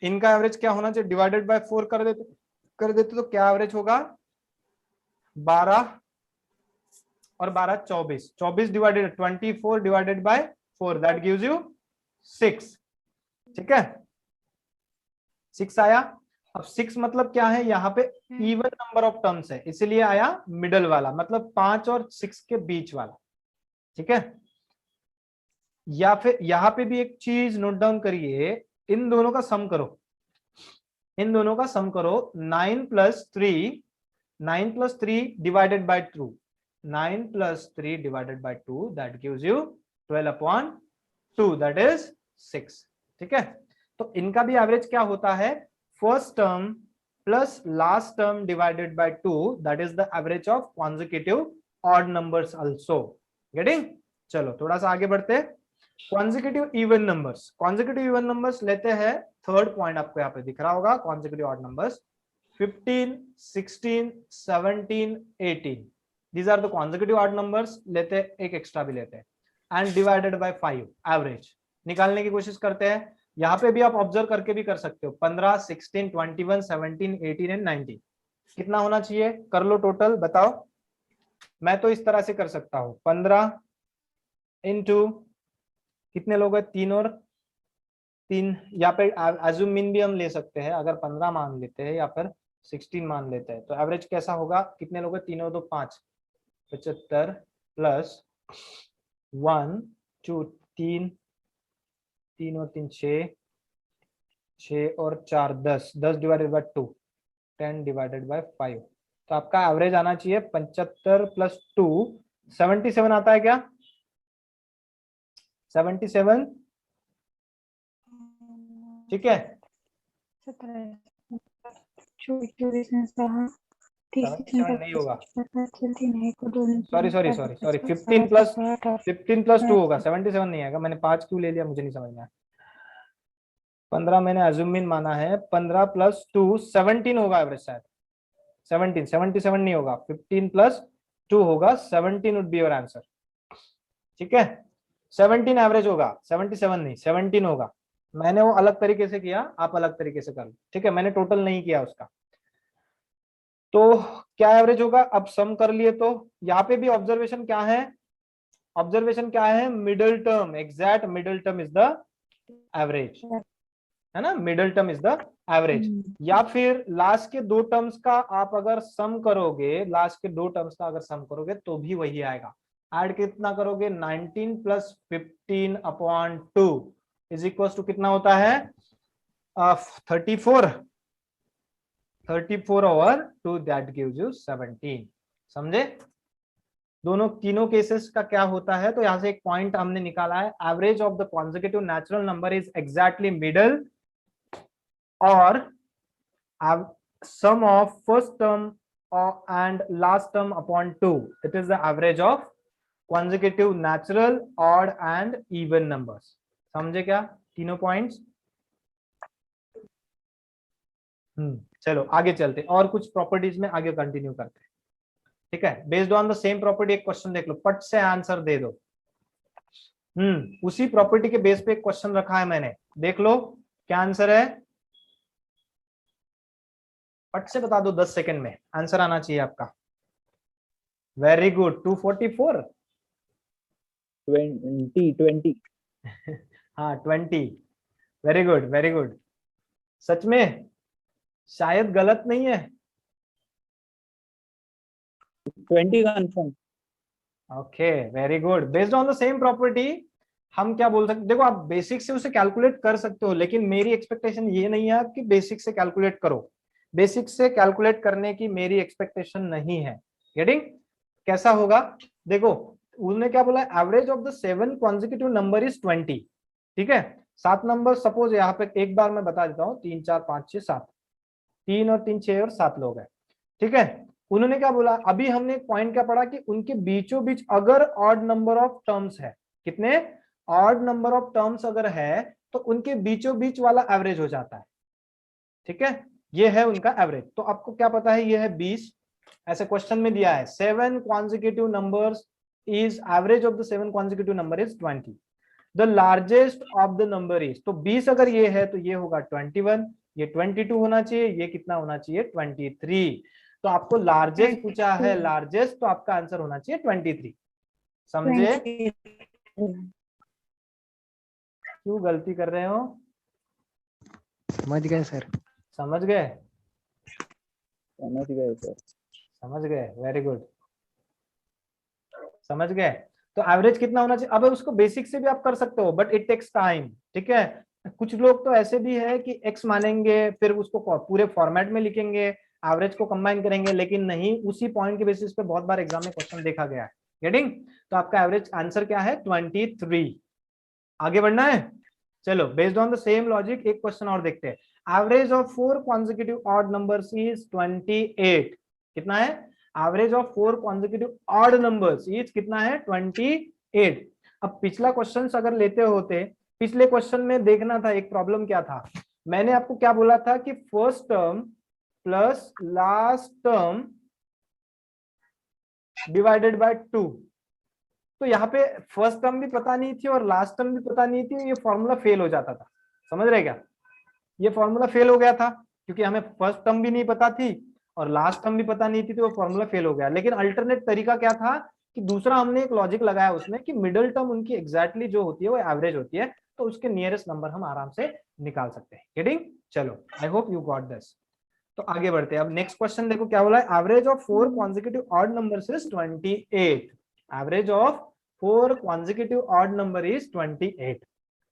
इनका एवरेज क्या होना चाहिए, डिवाइडेड बाय 4 कर देते तो क्या एवरेज होगा, 12 और 12 24, 24 divided 24 divided by 4, that gives you 6। ठीक है, 6 आया। अब 6 मतलब क्या है, यहाँ पे इवन नंबर ऑफ टर्म्स है, इसलिए आया मिडल वाला, मतलब 5 और 6 के बीच वाला। ठीक है, या फिर यहाँ पे भी एक चीज नोट डाउन करिए, इन दोनों का सम करो, इन दोनों का सम करो, 9 + 3 divided by 2, 9 + 3 divided by 2, that gives you 12/2, that is 6। ठीक है, तो इनका भी एवरेज क्या होता है, first term plus last term divided by 2, that is the average of consecutive odd numbers also. Getting? चलो थोड़ा सा आगे बढ़ते, consecutive even numbers. Consecutive even numbers लेते हैं, थर्ड पॉइंट आपको यहाँ पे दिख रहा होगा, consecutive odd numbers 15 16 17 18, these are the consecutive odd numbers। लेते हैं, एक एक्स्ट्रा भी लेते हैं, एंड डिवाइडेड बाय 5, एवरेज निकालने की कोशिश करते हैं। यहाँ पे भी आप ऑब्जर्व करके भी कर सकते हो, 15 16 21 17 18 एंड 19, कितना होना चाहिए, कर लो टोटल, बताओ। मैं तो इस तरह से कर सकता हूँ, 15 इंटू कितने लोग हैं, 3 और 3, यहाँ पे एज्यूम मीन भी हम ले सकते हैं, अगर 15 मान लेते हैं या फिर 16 मान लेते हैं, तो एवरेज कैसा होगा, कितने लोग हैं, 3 और 2 5, 75 प्लस 1 2 3 3 और 3 6 6 और 4 10, 10 डिवाइडेड बाय 2, 10 डिवाइडेड बाय 5, तो आपका एवरेज आना चाहिए 75 + 2 77 आता है क्या, 77। ठीक है, 77 नहीं होगा, सॉरी 15 + 2 होगा, 77 नहीं आएगा, मैंने 5 क्यों ले लिया मुझे नहीं समझ में आया। 15 मैंने अज्यूमिन माना है, 15 प्लस 2 17 होगा एवरेज शायद, 17 77 नहीं होगा, 15 प्लस 2 होगा, 17 वुड बी योर आंसर। ठीक है, 17 एवरेज होगा, 77 नहीं 17 होगा। मैंने वो अलग तरीके से किया, आप अलग तरीके से कर लो। ठीक है, मैंने टोटल नहीं किया उसका। तो क्या एवरेज होगा, अब सम कर लिए तो यहाँ पे भी ऑब्जर्वेशन क्या है, ऑब्जर्वेशन क्या है, middle term, exact middle term is the average, है ना, middle term is the average. या फिर लास्ट के दो टर्म्स का आप अगर सम करोगे, लास्ट के दो टर्म्स का अगर सम करोगे तो भी वही आएगा। ऐड कितना करोगे, 19 plus 15 upon 2 is equal to कितना होता है, 34 ओवर 2, दैट गिव्स यू 17। समझे, दोनों तीनों केसेस का क्या होता है। तो यहां से एक पॉइंट हमने निकाला है, average of the consecutive natural number is exactly middle और sum of first term and last term upon 2, it is the average of consecutive natural, odd and even numbers। समझे क्या तीनों पॉइंट्स। चलो आगे चलते, और कुछ प्रॉपर्टीज में आगे कंटिन्यू करते हैं। ठीक है, based on the same property एक क्वेश्चन देख लो, पट से आंसर दे दो। उसी प्रॉपर्टी के बेस पे एक क्वेश्चन रखा है मैंने, देख लो क्या आंसर है, पट से बता दो, 10 सेकंड में आंसर आना चाहिए आपका। वेरी गुड, 244, 20 हाँ 20, वेरी गुड वेरी गुड। सच में शायद गलत नहीं है, 20 confirm. Okay very good. Based on the same property हम क्या बोल सकते, देखो आप बेसिक से उसे कैलकुलेट कर सकते हो, लेकिन मेरी एक्सपेक्टेशन ये नहीं है कि बेसिक से कैलकुलेट करो, बेसिक से कैलकुलेट करने की मेरी एक्सपेक्टेशन नहीं है। गेटिंग, कैसा होगा देखो, उन्होंने क्या बोला, average of the 7 consecutive number is 20। ठीक है, 7 नंबर, सपोज यहाँ पे एक बार मैं बता देता हूँ, 3 4 5 6 7, 3 और 3 6 और 7 लोग हैं। ठीक है, उन्होंने क्या बोला, अभी हमने एक पॉइंट क्या पढ़ा कि उनके बीचों बीच अगर ऑड नंबर ऑफ टर्म्स है, कितने ऑड नंबर ऑफ टर्म्स अगर है तो उनके बीचों बीच वाला एवरेज हो जाता है। ठीक है, ये है उनका एवरेज। तो आपको क्या पता है, ये है 20, ऐसे क्वेश्चन में दिया है 7 consecutive numbers is average of the 7 consecutive number is 20, the largest of the number is, तो 20 अगर ये है तो ये होगा 21, ये 22 होना चाहिए, ये कितना होना चाहिए 23। तो आपको लार्जेस्ट पूछा है, लार्जेस्ट, तो आपका आंसर होना चाहिए 23। समझे, क्यों गलती कर रहे हो, समझ गए सर, समझ गए, समझ गए सर, समझ गए, वेरी गुड, समझ गए। तो एवरेज कितना होना चाहिए, अब उसको बेसिक से भी आप कर सकते हो, बट इट टेक्स टाइम। ठीक है, कुछ लोग तो ऐसे भी है कि x मानेंगे, फिर उसको पूरे फॉर्मेट में लिखेंगे, एवरेज को कंबाइन करेंगे, लेकिन नहीं, उसी पॉइंट के बेसिस पे बहुत बार एग्जाम में क्वेश्चन देखा गया है। गेटिंग, तो आपका एवरेज आंसर क्या है 23। आगे बढ़ना है, चलो based on the same logic एक क्वेश्चन और देखते हैं। Average of 4 consecutive odd numbers is 28। कितना है, average of 4 consecutive odd numbers is कितना है 28। अब पिछला क्वेश्चन अगर लेते होते, पिछले क्वेश्चन में देखना था एक प्रॉब्लम क्या था, मैंने आपको क्या बोला था कि first term plus last term divided by 2। तो यहाँ पे फर्स्ट टर्म भी पता नहीं थी और लास्ट टर्म भी पता नहीं थी, ये फॉर्मूला फेल हो जाता था। समझ रहे क्या, ये फॉर्मूला फेल हो गया था क्योंकि हमें फर्स्ट टर्म भी नहीं पता थी और लास्ट टर्म भी पता नहीं थी, तो वो फॉर्मूला फेल हो गया। लेकिन अल्टरनेट तरीका क्या था कि दूसरा हमने एक लॉजिक लगाया उसमें कि मिडिल टर्म उनकी एग्जैक्टली जो होती है वो एवरेज होती है, तो उसके नियरेस्ट नंबर हम आराम से निकाल सकते हैं। गेटिंग, चलो आई होप यू गॉट दिस। तो आगे बढ़ते हैं, अब नेक्स्ट क्वेश्चन देखो क्या बोला है, average of 4 consecutive odd numbers is 28। Average of 4 consecutive odd number is 28।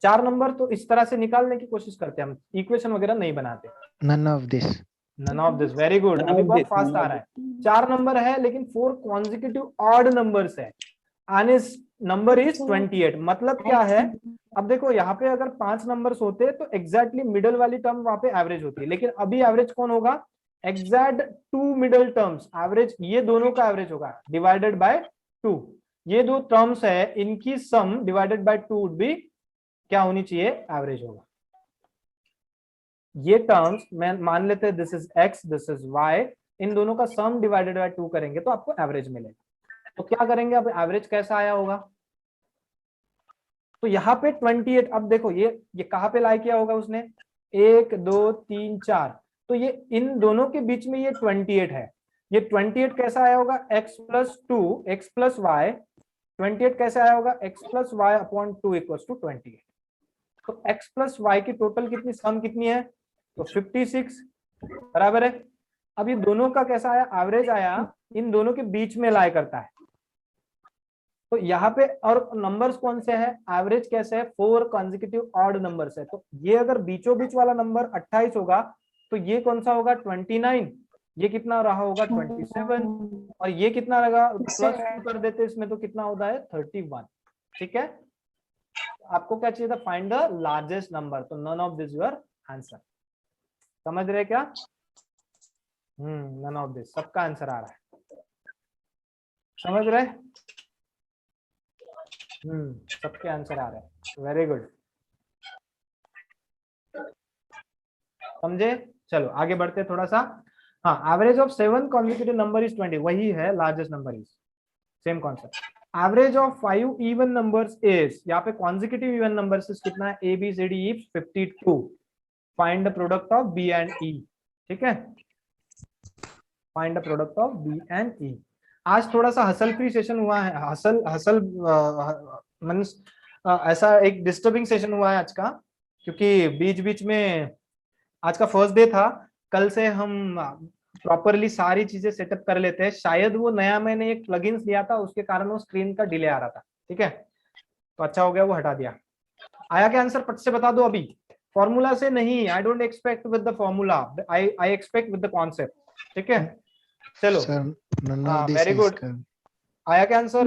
4 number तो इस तरह से निकालने की कोशिश करते हैं हम, इक्वेशन वगैरह नहीं बनाते। None of this, none of this, very good, अभी बहुत फास्ट आ रहा है। 4 नंबर है लेकिन 4 कॉन्सेक्यूटिव ऑड नंबर्स है एंड इज नंबर इज 28। मतलब क्या है, अब देखो यहाँ पे अगर 5 नंबर्स होते तो एग्जैक्टली मिडल वाली टर्म वहां पे एवरेज होती है, लेकिन अभी एवरेज कौन होगा, एग्जैक्ट 2 मिडल टर्म्स एवरेज, ये दोनों का एवरेज होगा डिवाइडेड बाय 2। ये दो टर्म्स है, इनकी सम डिवाइडेड बाय 2 वुड बी क्या होनी चाहिए, एवरेज होगा। ये टर्म्स मैं मान लेते हैं this is x, this is y, इन दोनों का सम डिवाइडेड बाय 2 करेंगे तो आपको एवरेज मिलेगा। तो क्या करेंगे, अब एवरेज कैसा आया होगा, तो यहाँ पे 28, अब देखो ये कहाँ पे लाई किया होगा उसने, 1 2 3 4, तो ये इन दोनों के बीच में ये 28 है। ये 28 कैसा आया होगा, x plus 2 x plus y, 28 कैसे आया होगा, x plus y upon 2 equals to 28। तो x प्लस वाई की टोटल कितनी, सम कितनी है, तो 56 बराबर है। अब ये दोनों का कैसा आया, एवरेज आया, इन दोनों के बीच में लाई करता है। तो यहाँ पे और नंबर्स कौन से हैं, एवरेज कैसे है, 4 कॉन्जिक्यूटिव ऑड नंबर्स है। तो ये अगर बीचों बीच वाला नंबर 28 होगा तो ये कौन सा होगा 29, ये कितना रहा होगा 27, और ये कितना लगा प्लस 2 कर देते इसमें तो कितना होता है 31। ठीक है, आपको क्या चाहिए था, फाइंड द लार्जेस्ट नंबर, तो none of this your answer. समझ रहे क्या, नन ऑफ दिस, सबका आंसर आ रहा है, समझ रहे, सबके आंसर आ रहे हैं, वेरी गुड, समझे। चलो आगे बढ़ते थोड़ा सा। हाँ, average of 7 consecutive number is 20, वही है largest number is, same concept. Average of 5 even numbers is, यहाँ पे कॉन्जिक्यूटिव इवन नंबर्स कितना है, A B C D E 52, find the product of B and E. ठीक है, find the product of B and E. आज थोड़ा सा hustle free session हुआ है, हसल मींस ऐसा एक डिस्टर्बिंग सेशन हुआ है आज का, क्योंकि बीच बीच में आज का फर्स्ट डे था, कल से हम प्रॉपरली सारी चीजें सेटअप कर लेते हैं। शायद वो नया मैंने एक प्लगइन्स लिया था उसके कारण वो स्क्रीन का डिले आ रहा था। ठीक है, तो अच्छा हो गया वो हटा दिया। आया क्या आंसर, पट से बता दो अभी, फॉर्मूला से नहीं, I don't expect with the formula, I expect with the concept. ठीक है, चलो वेरी गुड, आया क्या answer,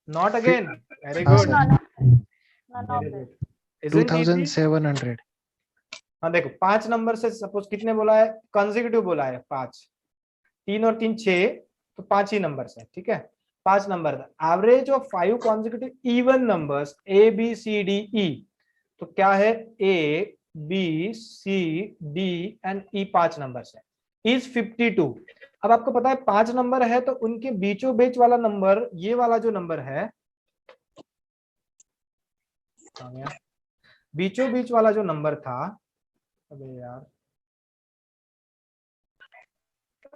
not again, very good, 2700। हाँ देखो 5 नंबर से सपोज कितने बोला है, कंसेक्यूटिव बोला है 5, 3 और 3 6, तो 5 ही नंबर है। ठीक है, 5 number, average of 5 consecutive even numbers A B C D E, तो क्या है, A B C D and E 5 number है, इज 52। अब आपको पता है 5 नंबर है तो उनके बीचों बीच वाला नंबर, ये वाला जो नंबर है, बीचों बीच वाला जो नंबर था, अबे यार,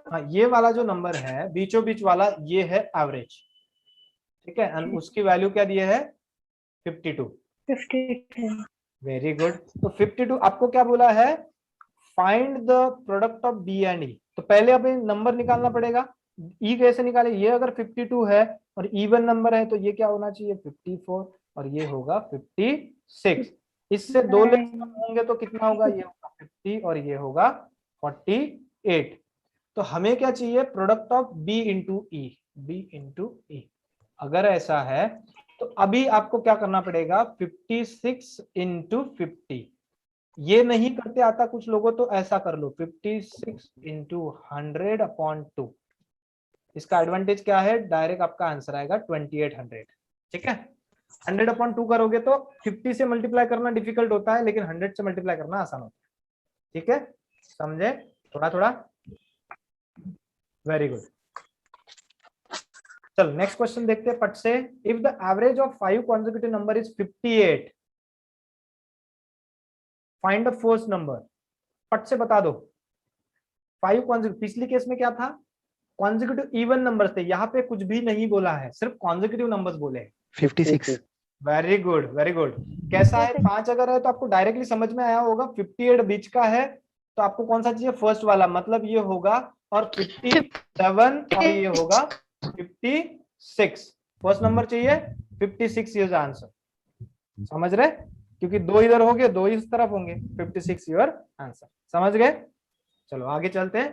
हाँ ये वाला जो नंबर है बीचों बीच वाला, ये है एवरेज। ठीक है, एंड उसकी वैल्यू क्या दी है 52। वेरी गुड, तो 52 आपको क्या बोला है, find the product of B and E. तो पहले अभी नंबर निकालना पड़ेगा, ई कैसे निकाले, ये अगर 52 है और इवन नंबर है तो ये क्या होना चाहिए 54 और ये होगा 56। इससे 2 लेस होंगे तो कितना होगा, ये होगा 50 और ये होगा 48। तो हमें क्या चाहिए, product of B into E, B into E. अगर ऐसा है तो अभी आपको क्या करना पड़ेगा, 56 इंटू 50, ये नहीं करते आता कुछ लोगों तो ऐसा कर लो 56 इंटू 100 अपॉन 2। इसका एडवांटेज क्या है, डायरेक्ट आपका आंसर आएगा 2800। ठीक है, 100 अपॉन 2 करोगे तो 50 से मल्टीप्लाई करना डिफिकल्ट होता है, लेकिन 100 से मल्टीप्लाई करना आसान होता है। ठीक है, समझे थोड़ा थोड़ा, वेरी गुड। चलो नेक्स्ट क्वेश्चन देखते हैं पट से। If the average of 5 consecutive number is 58, find the first number. पट से बता दो, 5 कॉन्सेक्यूटिव, पिछली केस में क्या था, कॉन्सेक्यूटिव इवन नंबर्स थे, यहाँ पे कुछ भी नहीं बोला है, सिर्फ कॉन्सेक्यूटिव नंबर्स बोले हैं। 56। Very good very good. कैसा है, 5 अगर है तो आपको डायरेक्टली समझ में आया होगा, 58 बीच का है तो आपको कौन सा चाहिए, फर्स्ट वाला, मतलब ये होगा, और 57 और ये होगा 56, फर्स्ट नंबर चाहिए 56 इज आंसर। समझ रहे, क्योंकि 2 इधर हो गए, 2 इस तरफ होंगे, 56 योर आंसर। समझ गए, चलो आगे चलते हैं।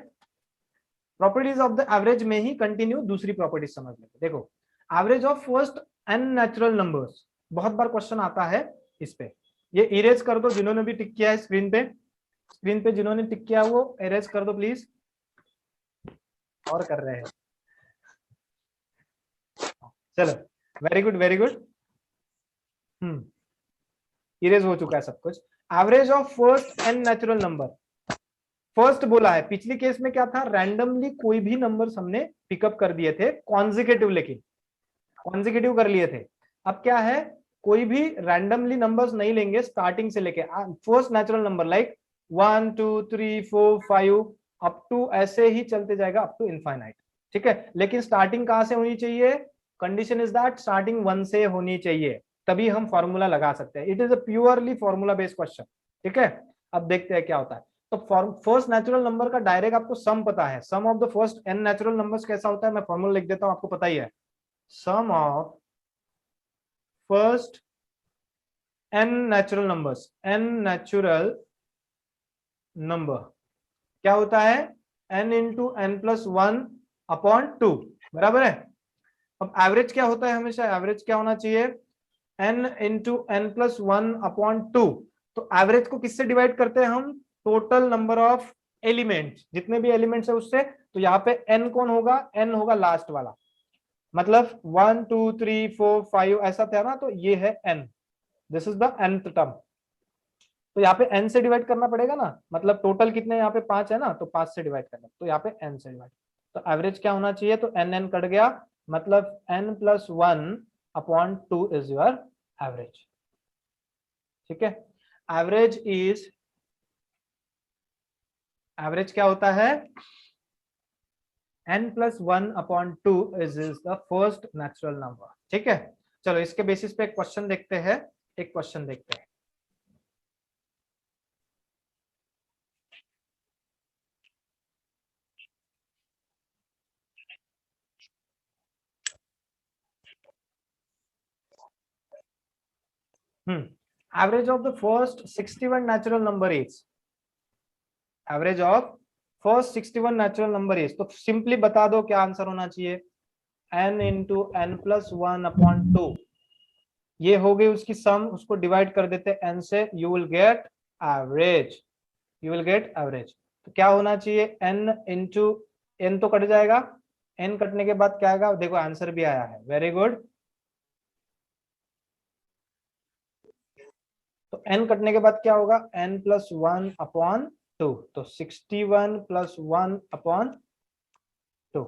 प्रॉपर्टीज ऑफ द एवरेज में ही कंटिन्यू दूसरी प्रॉपर्टीज समझ लेते। देखो average of first N natural numbers, बहुत बार क्वेश्चन आता है इस पे, ये इरेज कर दो जिन्होंने भी टिक किया है स्क्रीन पे जिन्होंने टिक किया वो इरेज कर दो प्लीज, और कर रहे हैं, चलो very good very good, erase हो चुका है सब कुछ। Average of first N natural number, first बोला है, पिछली केस में क्या था, रैंडमली कोई भी नंबर्स हमने पिकअप कर दिए थे कॉन्जिक्यूटिव, लेकिन कॉन्जिक्यूटिव कर लिए थे। अब क्या है, कोई भी रैंडमली नंबर्स नहीं लेंगे स्टार्टिंग से लेके first natural number like 1 2 3 4 5 up to ऐसे ही चलते जाएगा अप टू इनफाइनाइट, ठीक है। लेकिन स्टार्टिंग कहां से होनी चाहिए, कंडीशन इज दैट स्टार्टिंग 1 से होनी चाहिए, तभी हम फॉर्मूला लगा सकते हैं। It is a purely formula based question, ठीक है। अब देखते हैं क्या होता है। तो फर्स्ट नेचुरल नंबर का डायरेक्ट आपको सम पता है, sum of the first N natural numbers कैसा होता है, मैं फॉर्मूला लिख देता हूं, आपको पता ही है। Sum of first n natural numbers, n natural number क्या होता है, n into N plus 1 upon 2, बराबर है। अब एवरेज क्या होता है, हमेशा एवरेज क्या होना चाहिए, n into N plus 1 upon 2। तो एवरेज को किससे डिवाइड करते हैं हम, टोटल नंबर ऑफ एलिमेंट्स, जितने भी एलिमेंट्स है उससे। तो यहाँ पे n कौन होगा, n होगा लास्ट वाला, मतलब 1 2 3 4 5 ऐसा था ना, तो ये है n, this is the nth term. तो यहाँ पे n से डिवाइड करना पड़ेगा ना, मतलब टोटल कितने यहाँ पे 5 है ना, तो 5 से डिवाइड करना, तो यहाँ पे n से डिवाइड। तो एवरेज क्या होना चाहिए, तो n कट गया, मतलब n plus 1 upon 2 is your average, ठीक है। एवरेज क्या होता है, n plus 1 upon 2 is the first natural number, ठीक है। चलो इसके बेसिस पे एक क्वेश्चन देखते हैं, एक क्वेश्चन देखते हैं। Average of the first 61 natural number is, average of first 61 natural number is, तो सिंपली बता दो क्या आंसर होना चाहिए, n into N plus 1 upon 2, ये हो गई उसकी सम, उसको डिवाइड कर देते n से, you will get average, you will get average. तो क्या होना चाहिए, n इंटू n तो कट जाएगा, n कटने के बाद क्या आएगा, देखो आंसर भी आया है, वेरी गुड। तो n कटने के बाद क्या होगा, n प्लस 1 अपॉन 2, तो 61 plus 1 upon 2,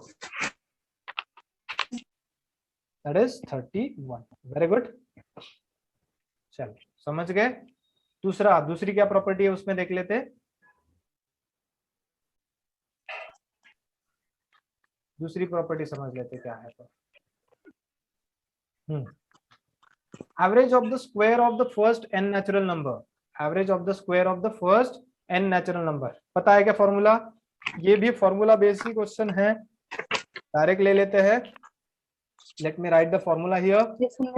that is 31, very good. चलो समझ गए। दूसरी क्या प्रॉपर्टी है उसमें देख लेते हैं, दूसरी प्रॉपर्टी समझ लेते क्या है। तो average of the square of the first n natural number, average of the square of the first n natural number, पता है क्या फॉर्मूला, ये भी फॉर्मूला बेस्ड ही क्वेश्चन है, डायरेक्ट ले लेते हैं। Let me right the formula here,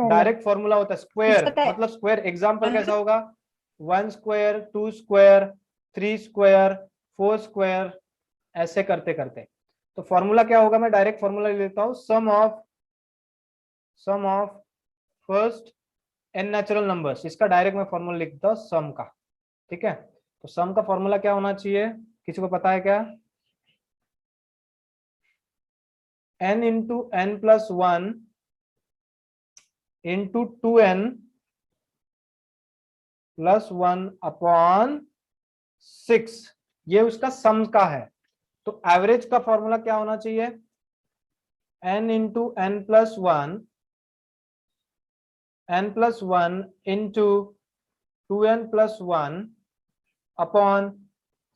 direct formula होता है स्क्वायर, मतलब स्क्वायर एग्जांपल कैसा होगा, 1 स्क्वायर 2 स्क्वायर 3 स्क्वायर 4 स्क्वायर, ऐसे करते करते। तो फॉर्मूला क्या होगा, मैं डायरेक्ट फॉर्मूला ले लेता हूं, sum of first n natural numbers, इसका डायरेक्ट मैं फॉर्मूला लिखता हूं सम का, ठीक है। तो सम का फॉर्मूला क्या होना चाहिए, किसी को पता है क्या, n into N plus 1 into 2n plus 1 upon 6, ये उसका सम का है। तो एवरेज का फॉर्मूला क्या होना चाहिए, n into N plus 1 into 2n plus 1 upon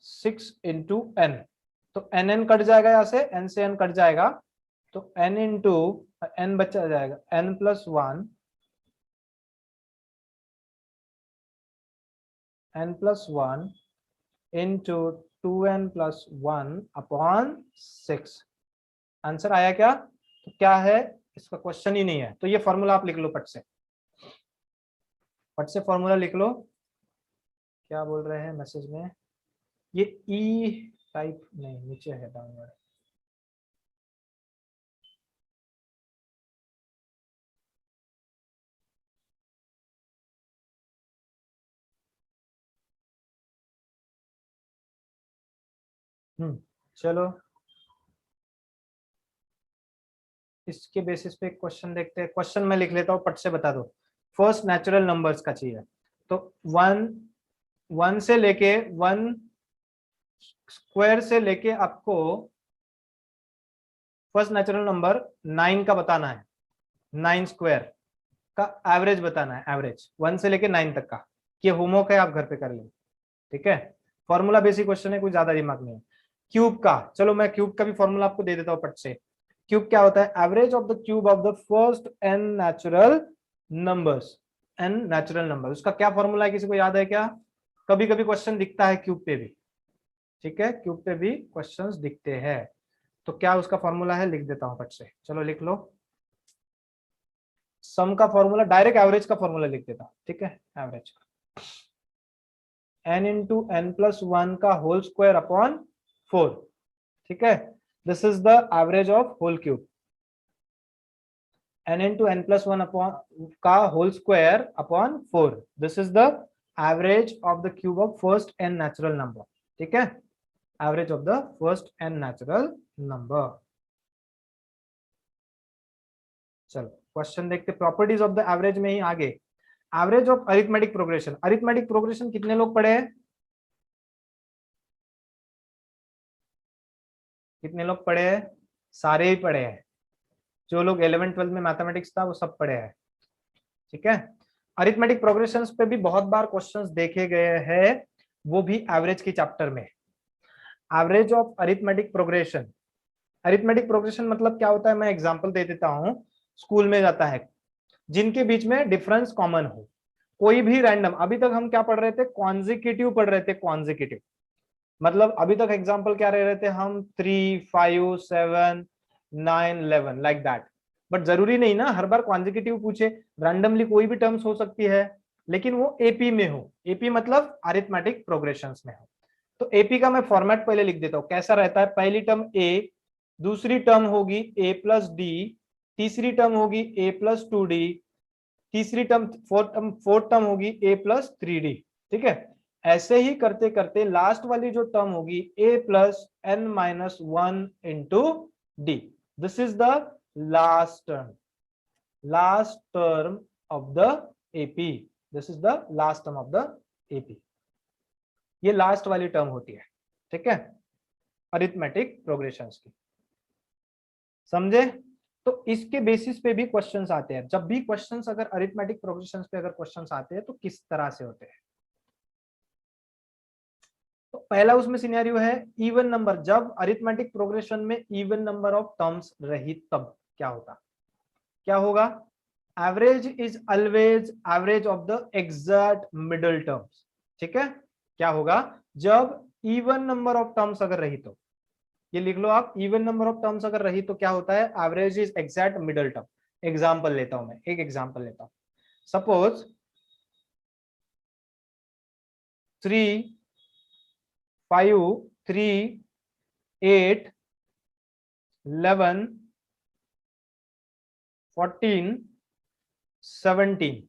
6 into n। तो n कट जाएगा, यहाँ से n से n कट जाएगा, तो n इंटू n बचा जाएगा n plus 1 into 2n plus 1 upon 6। Answer आया क्या, तो क्या है, इसका क्वेश्चन ही नहीं है, तो ये फॉर्मूला आप लिख लो, फट से फॉर्मूला लिख लो। क्या बोल रहे हैं मैसेज में, ये ई टाइप नहीं, नीचे है डाउनवर्ड, चलो इसके बेसिस पे क्वेश्चन देखते हैं। क्वेश्चन मैं लिख लेता हूँ, पट से बता दो, फर्स्ट नेचुरल नंबर्स का चाहिए। तो 1 1 से लेके 1 स्क्वायर से लेके आपको फर्स्ट नेचुरल नंबर 9 का बताना है, 9 स्क्वायर का एवरेज बताना है, एवरेज 1 से लेके 9 तक का। ये होमवर्क है, आप घर पे कर लेंगे, ठीक है। फॉर्मूला बेसिक क्वेश्चन है, कुछ ज्यादा दिमाग नहीं है। क्यूब का, चलो मैं क्यूब का भी फॉर्मूला आपको दे देता हूँ पट से। क्यूब क्या होता है? Average of the cube of the first n natural numbers, n natural number. उसका क्या फॉर्मूला है, किसी को याद है क्या? कभी कभी क्वेश्चन दिखता है क्यूब पे भी, ठीक है, क्यूब पे भी क्वेश्चंस दिखते हैं। तो क्या उसका फॉर्मूला है, लिख देता हूं पट से, चलो लिख लो। सम का फॉर्मूला, डायरेक्ट एवरेज का फॉर्मूला लिख देता हूं, ठीक है। Average n into n plus 1 का होल स्क्वायर अपॉन 4, ठीक है। This is the average of whole cube. n into n plus 1 upon का whole square upon 4, this is the average of the cube of first n natural number, ठीक है। Average of the first n natural number. चलो question देखते, properties of the average में ही आगे। Average of arithmetic progression. Arithmetic progression कितने लोग पढ़े हैं? कितने लोग पढ़े हैं? सारे ही पढ़े हैं। जो लोग 11 12 में मैथमेटिक्स था वो सब पढ़े हैं, ठीक है। अरिथमेटिक प्रोग्रेशंस पे भी बहुत बार क्वेश्चंस देखे गए हैं, वो भी एवरेज के चैप्टर में। Average of arithmetic progression. Arithmetic progression मतलब क्या होता है, मैं एग्जांपल दे देता हूं। स्कूल में जाता है, जिनके बीच में डिफरेंस कॉमन हो, कोई भी रैंडम। अभी तक हम क्या पढ़ रहे थे? कॉन्जिक्यूटिव पढ़ रहे थे, कॉन्जिक्यूटिव मतलब अभी तक एग्जांपल क्या रह रहे थे हम? 3 5 7 9 11 लाइक दैट। बट जरूरी नहीं ना हर बार कॉन्जिक्यूटिव पूछे, रैंडमली कोई भी टर्म्स हो सकती है, लेकिन वो एपी में हो। एपी मतलब अरिथमेटिक प्रोग्रेशंस में हो। तो एपी का मैं फॉर्मेट पहले लिख देता हूं, कैसा रहता है। पहली टर्म ए, दूसरी टर्म होगी a प्लस डी, तीसरी टर्म होगी a प्लस 2d, तीसरी टर्म फोर्थ टर्म होगी a प्लस 3d, ठीक है। ऐसे ही करते करते लास्ट वाली जो टर्म होगी a plus n minus 1 into D, this is the last term, last term of the AP. This is the last term of the AP. ये लास्ट वाली टर्म होती है, ठीक है, अरिथमेटिक प्रोग्रेशंस की। समझे? तो इसके बेसिस पे भी क्वेश्चंस आते हैं। जब भी क्वेश्चंस अगर अरिथमेटिक प्रोग्रेशंस पे अगर क्वेश्चंस आते हैं तो किस तरह से होते हैं। तो पहला उसमें सिनेरियो है इवन नंबर। जब अरिथमेटिक प्रोग्रेशन में इवन नंबर ऑफ टर्म्स रही तब क्या होता, क्या होगा? Average is always average of the exact middle terms, ठीक है। क्या होगा? जब इवन नंबर ऑफ टर्म्स अगर रही तो, ये लिख लो आप, इवन नंबर ऑफ टर्म्स अगर रही तो क्या होता है? Average is exact middle term. Example लेता हूं मैं, एक एग्जांपल लेता हूं। Suppose 3 5 3 8 11 14 17।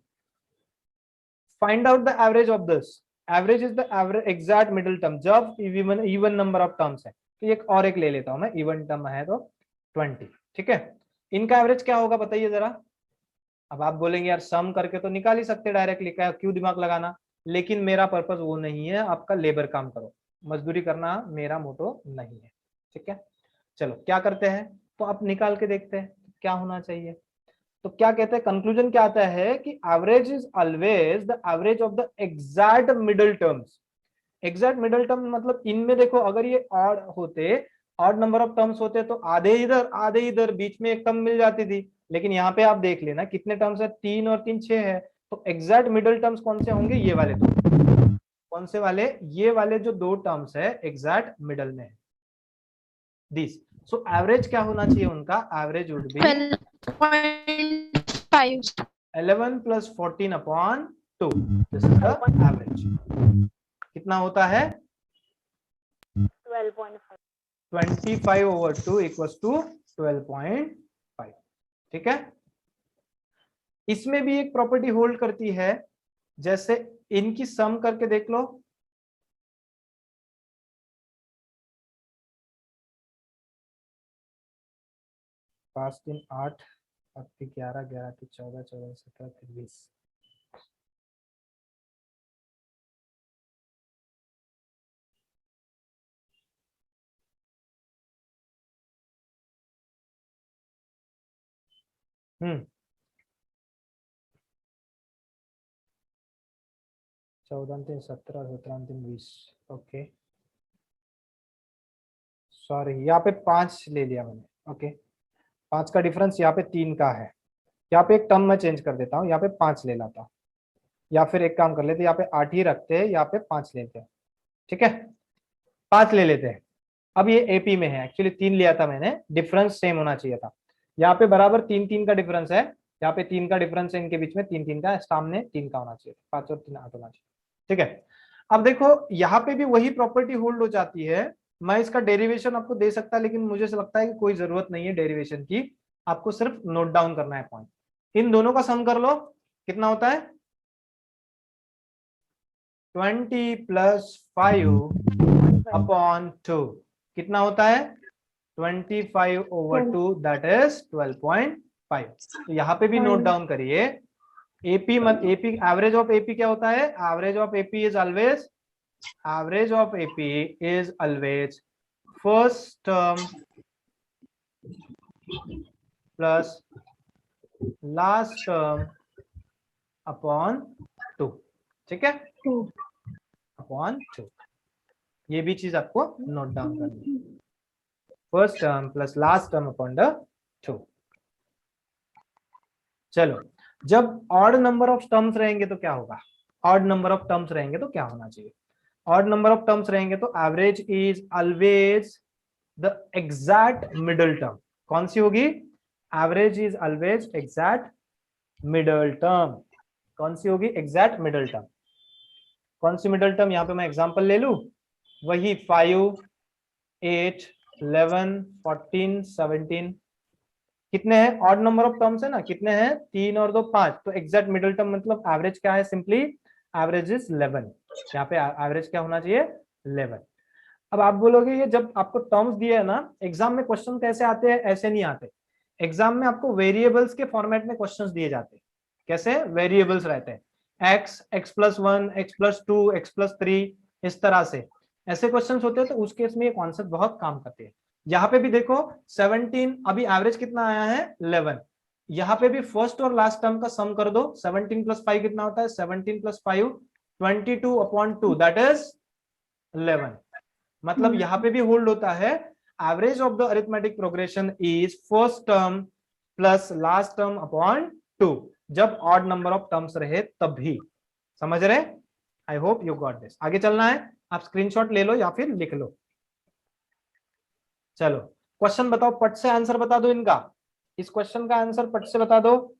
Find out the average of this. Average is the average exact middle term जब इवन नंबर ऑफ टर्म्स है। तो एक और एक ले लेता हूं मैं, इवन टर्म है तो 20, ठीक है। इनका एवरेज क्या होगा बताइए जरा। अब आप बोलेंगे यार सम करके तो निकाल ही सकते डायरेक्टली, क्या क्यों दिमाग लगाना। लेकिन मेरा पर्पस वो नहीं है, आपका लेबर काम करो, मजदूरी करना मेरा मोटो नहीं है, ठीक है। चलो क्या करते हैं, तो आप निकाल के देखते हैं क्या होना चाहिए। तो क्या कहते हैं, कंक्लूजन क्या आता है कि average is always the average of the exact middle terms. Exact middle term मतलब इनमें देखो, अगर ये ऑड होते, ऑड नंबर ऑफ टर्म्स होते तो आधे इधर आधे इधर, बीच में एक टर्म मिल जाती थी। लेकिन यहाँ पे आप देख लेना कितने टर्म्स है, 3 और 3 6 है। तो एग्जैक्ट मिडल टर्म्स कौन से होंगे? ये वाले दो। कौन से वाले? ये वाले जो दो टर्म्स है एग्जैक्ट मिडल में है, दिस। सो एवरेज क्या होना चाहिए उनका? Average would B 12.5 11 plus 14 upon 2, this is the average. कितना होता है? 12.5। 25 over 2 equals to 12.5, ठीक है। इसमें भी एक प्रॉपर्टी होल्ड करती है, जैसे इनकी सम करके देख लो। पांच 3 8, 11 11 14 14 17 20। हम्म 14 3 17 17 3 20। ओके सॉरी, यहाँ पे 5 ले लिया मैंने। ओके 5 का डिफरेंस यहाँ पे 3 का है। यहाँ पे एक टर्म मैं चेंज कर देता हूँ, यहाँ पे 5 ले लाता हूँ, या फिर एक काम कर लेते, यहाँ पे 8 ही रखते हैं, यहाँ पे 5 लेते हैं। ठीक है 5 ले लेते हैं। अब ये एपी में है, एक्चुअली 3 लिया था मैंने, डिफरेंस सेम होना चाहिए था। यहाँ पे बराबर 3 3 का डिफरेंस है, यहाँ पे 3 का डिफरेंस है, इनके बीच में 3 3 का, सामने 3 का होना चाहिए, 5 और 3 8 होना चाहिए। ठीक है अब देखो यहाँ पे भी वही प्रॉपर्टी होल्ड हो जाती है। मैं इसका डेरिवेशन आपको दे सकता, लेकिन मुझे ऐसा लगता है कि कोई जरूरत नहीं है डेरिवेशन की, आपको सिर्फ नोट डाउन करना है पॉइंट। इन दोनों का सम कर लो, कितना होता है 20 प्लस 5/2 कितना होता है 25/2, दैट इज 12.5। तो यहाँ पे भी नोट डाउन करिए। एपी मत एपी एवरेज ऑफ एपी क्या होता है, average of AP is always first term plus last term upon 2। ठीक है अपॉन 2, ये भी चीज आपको नोट डाउन करनी है, first term plus last term upon the 2। चलो जब ऑड नंबर ऑफ टर्म्स रहेंगे तो क्या होगा, ऑड नंबर ऑफ टर्म्स रहेंगे तो क्या होना चाहिए, ऑड नंबर ऑफ टर्म्स रहेंगे तो average is always the exact middle term. कौन सी होगी, average is always exact middle term. कौन सी होगी, एग्जैक्ट मिडल टर्म। कौन सी मिडल टर्म, यहां पे मैं एग्जांपल ले लूं, वही 5 8 11 14 17 कितने हैं, ऑड नंबर ऑफ टर्म्स है ना, कितने हैं 3 और 2 5, तो एग्जैक्ट मिडल टर्म मतलब एवरेज क्या है, सिंपली एवरेज इज 11। यहाँ पे एवरेज क्या होना चाहिए 11। अब आप बोलोगे ये जब आपको टर्म्स दिए है ना, एग्जाम में क्वेश्चन कैसे आते हैं, ऐसे नहीं आते। एग्जाम में आपको वेरिएबल्स के फॉर्मेट में क्वेश्चंस दिए जाते हैं। कैसे, वेरिएबल्स रहते हैं, x, x plus 1, x plus 2, x plus 3, इस तरह से ऐसे क्वेश्चंस होते हैं। तो उस केस में ये कॉन्सेप्ट बहुत काम करते हैं। यहाँ पे भी देखो 17, अभी एवरेज कितना आया है 11, यहाँ पे भी फर्स्ट और लास्ट टर्म का सम कर दो, 17 प्लस 5 कितना होता है, 17 प्लस 5 22/2, दैट इज 11। मतलब यहाँ पे भी होल्ड होता है, average of the arithmetic progression is first term plus last term upon 2, जब ऑड नंबर ऑफ टर्म्स रहे तब भी। समझ रहे, आई होप यू गॉट दिस। आगे चलना है, आप स्क्रीनशॉट ले लो या फिर लिख लो। चलो क्वेश्चन बताओ, पट से आंसर बता दो इनका, इस क्वेश्चन का आंसर पट से बता दो।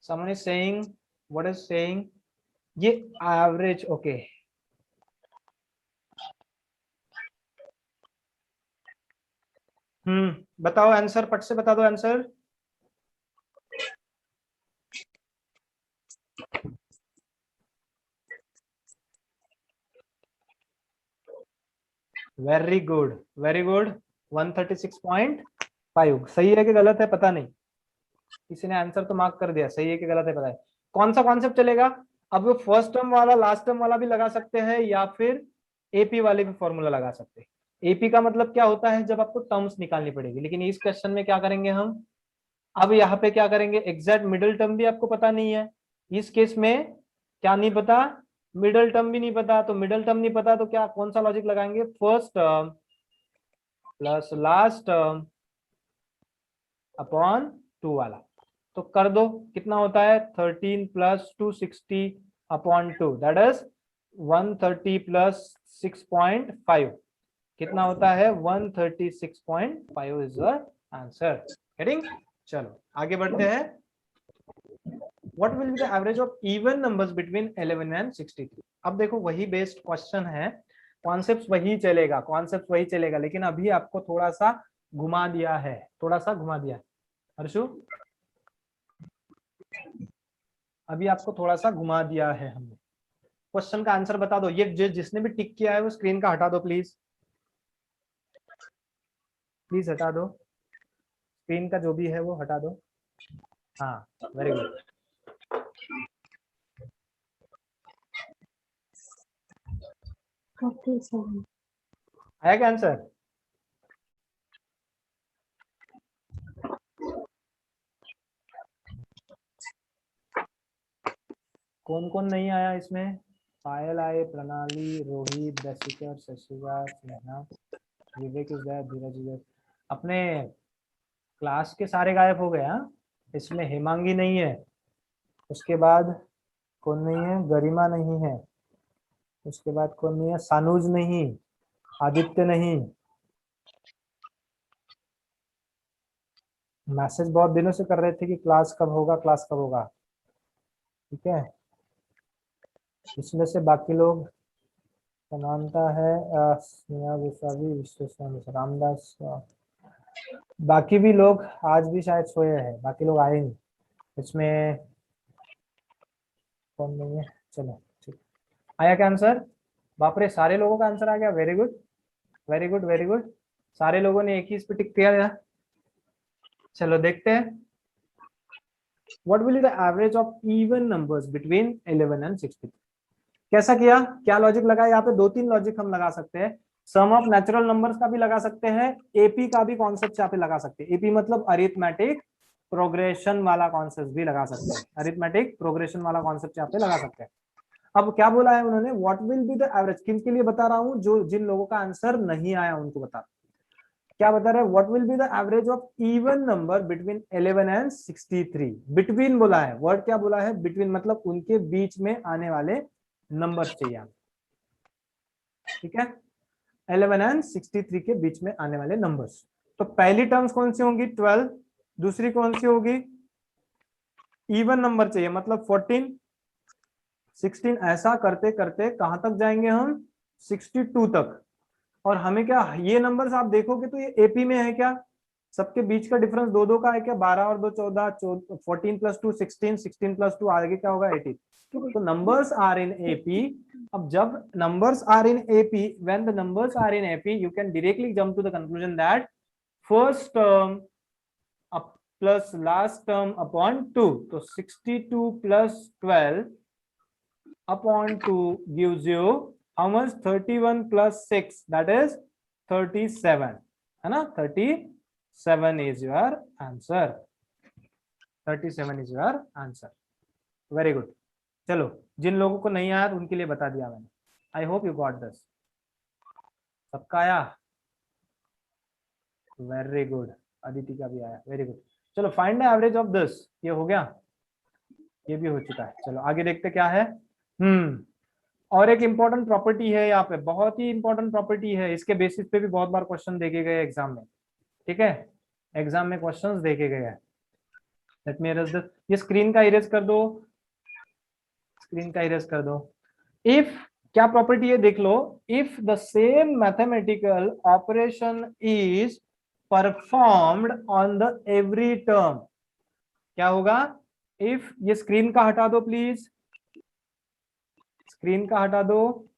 someone is saying, what is saying, ये एवरेज, ओके बताओ आंसर, पट से बता दो answer. Very good very good, 136.5 सही है कि गलत है पता नहीं, किसी ने आंसर तो मार्क कर दिया, सही है कि गलत है पता है। कौन सा कॉन्सेप्ट चलेगा, अब वो फर्स्ट टर्म वाला लास्ट टर्म वाला भी लगा सकते हैं, या फिर एपी वाले भी फॉर्मूला लगा सकते हैं। एपी का मतलब क्या होता है, जब आपको टर्म्स निकालनी पड़ेगी, लेकिन इस क्वेश्चन में क्या करेंगे हम, अब यहाँ पे क्या करेंगे, एग्जैक्ट मिडिल टर्म भी आपको पता नहीं है, इस केस में क्या नहीं पता, मिडिल टर्म भी नहीं पता। तो मिडिल टर्म नहीं पता तो क्या, कौन सा लॉजिक लगाएंगे, first term plus last term upon 2 वाला। तो कर दो, कितना होता है 13 प्लस 260/2, दैट इज 130 प्लस 6.5, कितना होता है 136.5 इज द आंसर। गेटिंग, चलो आगे बढ़ते हैं। What will be the average of even numbers between 11 and 63? अब देखो वही बेस्ड क्वेश्चन है, कॉन्सेप्ट वही चलेगा, कॉन्सेप्ट वही चलेगा, लेकिन अभी आपको थोड़ा सा घुमा दिया है, थोड़ा सा घुमा दिया है। हर्षु, अभी आपको थोड़ा सा घुमा दिया है हमने। क्वेश्चन का आंसर बता दो, ये जिसने भी टिक किया है वो स्क्रीन का हटा दो प्लीज, प्लीज हटा दो, स्क्रीन का जो भी है वो हटा दो। हाँ वेरी गुड, आया क्या आंसर, कौन कौन नहीं आया इसमें? पायल आए, Pranali, Rohit, Dashikar, Shashika, Sneha, Vivek is there, Dheeraj is there. अपने क्लास के सारे गायब हो गए। हाँ, इसमें हेमांगी नहीं है, उसके बाद कौन नहीं है? गरिमा नहीं है, उसके बाद कौन नहीं है? सानुज नहीं, आदित्य नहीं। मैसेज बहुत दिनों से कर रहे थे कि क्लास कब होगा, क्लास कब होगा। ठीक है, इसमें से बाकी लोग समानता है, स्नेहा गोस्वामी, विश्वेश्वर रामदास, बाकी भी लोग आज भी शायद सोए हैं, बाकी लोग आए नहीं। इसमें कौन नहीं है? चलो ठीक, आया क्या आंसर? बाप रे, सारे लोगों का आंसर आ गया। Very good very good very good, सारे लोगों ने एक ही इस पे टिक किया। चलो देखते हैं, what will be the average of even numbers between 11 and 63। कैसा किया, क्या लॉजिक लगा? यहाँ पे दो तीन लॉजिक हम लगा सकते हैं। सम ऑफ नेचुरल नंबर्स का भी लगा सकते हैं, एपी का भी कॉन्सेप्ट यहाँ पे लगा सकते हैं। एपी मतलब अरिथमेटिक प्रोग्रेशन वाला कॉन्सेप्ट भी लगा सकते हैं, अरिथमेटिक प्रोग्रेशन वाला कॉन्सेप्ट यहाँ पे लगा सकते हैं। अब क्या बोला है उन्होंने? What will be the average, किनके लिए बता रहा हूं? जो जिन लोगों का आंसर नहीं आया उनको बता रहा हूं। क्या बता रहे हैं? What will be the average of even number between 11 and 63। Between बोला है, वर्ड क्या बोला है? बिटवीन, मतलब उनके बीच में आने वाले नंबर चाहिए। ठीक है, 11 एंड 63 के बीच में आने वाले नंबर्स। तो पहली टर्म्स कौन सी होंगी? 12। दूसरी कौन सी होगी? इवन नंबर चाहिए, मतलब 14, 16। ऐसा करते करते कहां तक जाएंगे हम? 62 तक। और हमें क्या, ये नंबर्स आप देखोगे तो ये एपी में है क्या? सबके बीच का डिफरेंस दो दो का है क्या? 12 और 2 14, 14 प्लस 2 16, 16 प्लस 2 आगे क्या होगा? 18। तो नंबर्स आर इन एपी। अब जब numbers are in AP, when the numbers are in AP, you can directly jump to the conclusion that first term plus last term upon 2। तो 62 plus 12 upon 2 gives you how much? 31 plus 6, that is 37, है ना? 37 is your answer, 37 is your answer। Very good. चलो, जिन लोगों को नहीं आया उनके लिए बता दिया मैंने। I hope you got this. सबका आया? वेरी गुड, अदिति का भी आया। Very good. चलो, find the average of this, ये हो गया, ये भी हो चुका है। चलो आगे देखते क्या है। और एक इंपॉर्टेंट प्रॉपर्टी है यहाँ पे, बहुत ही इंपॉर्टेंट प्रॉपर्टी है, इसके बेसिस पे भी बहुत बार क्वेश्चन देखे गए एग्जाम में। ठीक है, एग्जाम में क्वेश्चंस देखे गए हैं। लेट मी इरेज दिस, ये स्क्रीन का इरेज कर दो, स्क्रीन का इरेज कर दो। इफ, क्या प्रॉपर्टी है देख लो, if the same mathematical operation is performed on the every term, क्या होगा? इफ, ये स्क्रीन का हटा दो प्लीज, स्क्रीन का हटा दो।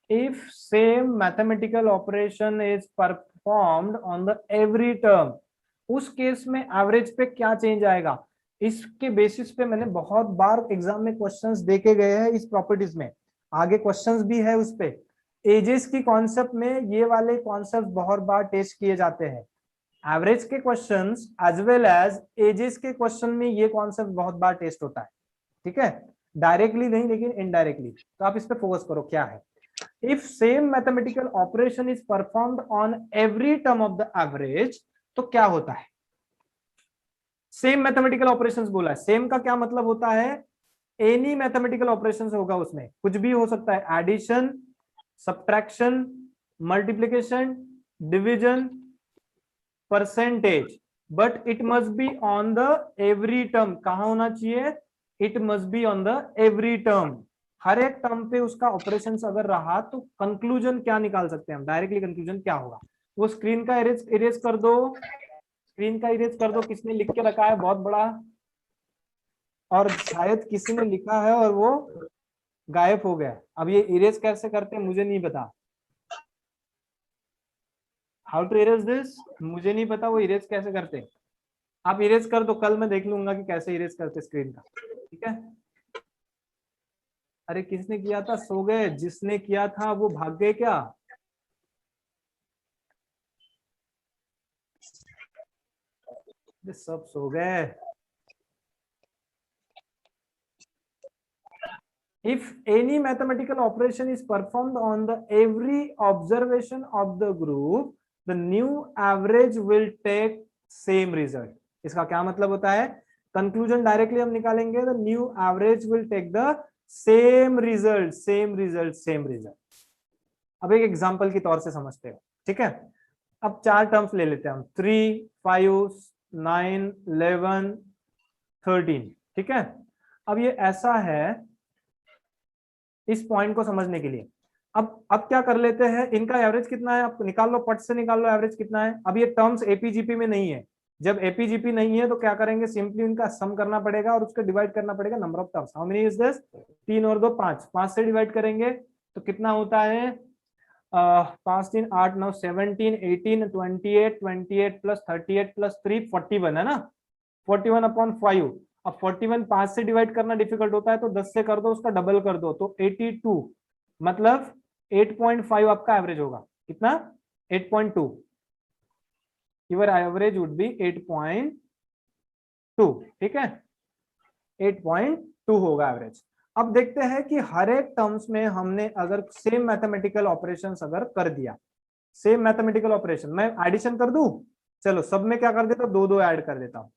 If same mathematical operation is performed on the every term, उस केस में एवरेज पे क्या चेंज आएगा? इसके बेसिस पे मैंने बहुत बार एग्जाम में क्वेश्चंस देखे गए हैं इस प्रॉपर्टीज में, आगे क्वेश्चंस भी है उस पे। एजेस की कॉन्सेप्ट में ये वाले कॉन्सेप्ट बहुत बार टेस्ट किए जाते हैं, एवरेज के questions as well as ages के क्वेश्चन में ये कॉन्सेप्ट बहुत बार टेस्ट होता है। ठीक है, डायरेक्टली नहीं लेकिन इनडायरेक्टली, तो आप इस पे फोकस करो क्या है। If same mathematical operation is performed on every term of the average, तो क्या होता है? सेम मैथमेटिकल ऑपरेशंस बोला है, सेम का क्या मतलब होता है? एनी मैथमेटिकल ऑपरेशंस होगा, उसमें कुछ भी हो सकता है, addition, subtraction, multiplication, division, percentage, but it must be on the every term. कहां होना चाहिए? It must be on the every term. हर एक टर्म पे उसका ऑपरेशन अगर रहा तो कंक्लूजन क्या निकाल सकते हैं हम? डायरेक्टली कंक्लूजन क्या होगा? वो स्क्रीन का इरेज कर दो, स्क्रीन का इरेज कर दो। किसने लिख के रखा है बहुत बड़ा, और शायद किसी ने लिखा है और वो गायब हो गया। अब ये इरेज कैसे करते हैं मुझे नहीं पता, हाउ टू इरेज दिस मुझे नहीं पता, वो इरेज कैसे करते हैं। आप इरेज कर दो, कल मैं देख लूंगा कि कैसे इरेज करते स्क्रीन का। ठीक है, अरे किसने किया था? सो गए, जिसने किया था वो भाग गए क्या? सब सो गए। if any mathematical operation is performed on the every observation of the group, the new average will take same result. इसका क्या मतलब होता है? कंक्लूजन डायरेक्टली हम निकालेंगे, the new average will take the same result, same result, same result. अब एक example के तौर से समझते हो, ठीक है? अब 4 टर्म्स ले लेते हैं हम, 3, 5, 9, 11, 13, ठीक है? अब ये ऐसा है, इस पॉइंट को समझने के लिए अब क्या कर लेते हैं, इनका एवरेज कितना है आप निकाल लो, पट से निकाल लो एवरेज कितना है. अब ये टर्म्स एपीजीपी में नहीं है, जब एपीजीपी नहीं है तो क्या करेंगे, सिंपली इनका सम करना पड़ेगा और उसको डिवाइड करना पड़ेगा number of terms. How many is this? 3 और 2 5, 5 से डिवाइड करेंगे तो कितना होता है, 5 3 8 9 17 18 28 28 प्लस 38 प्लस 3 41 है ना, 41/5. अब 41 5 से डिवाइड करना डिफिकल्ट होता है तो 10 से कर दो, उसका डबल कर दो तो 82, मतलब 8.5 आपका एवरेज होगा. कितना? 8.2. योर एवरेज वुड बी 8.2, ठीक है? 8.2 होगा एवरेज. अब देखते हैं कि हर एक टर्म्स में हमने अगर सेम मैथमेटिकल ऑपरेशंस अगर कर दिया, सेम मैथमेटिकल ऑपरेशन, मैं एडिशन कर दूं, चलो सब में क्या कर देता हूं, 2 ऐड कर देता हूं,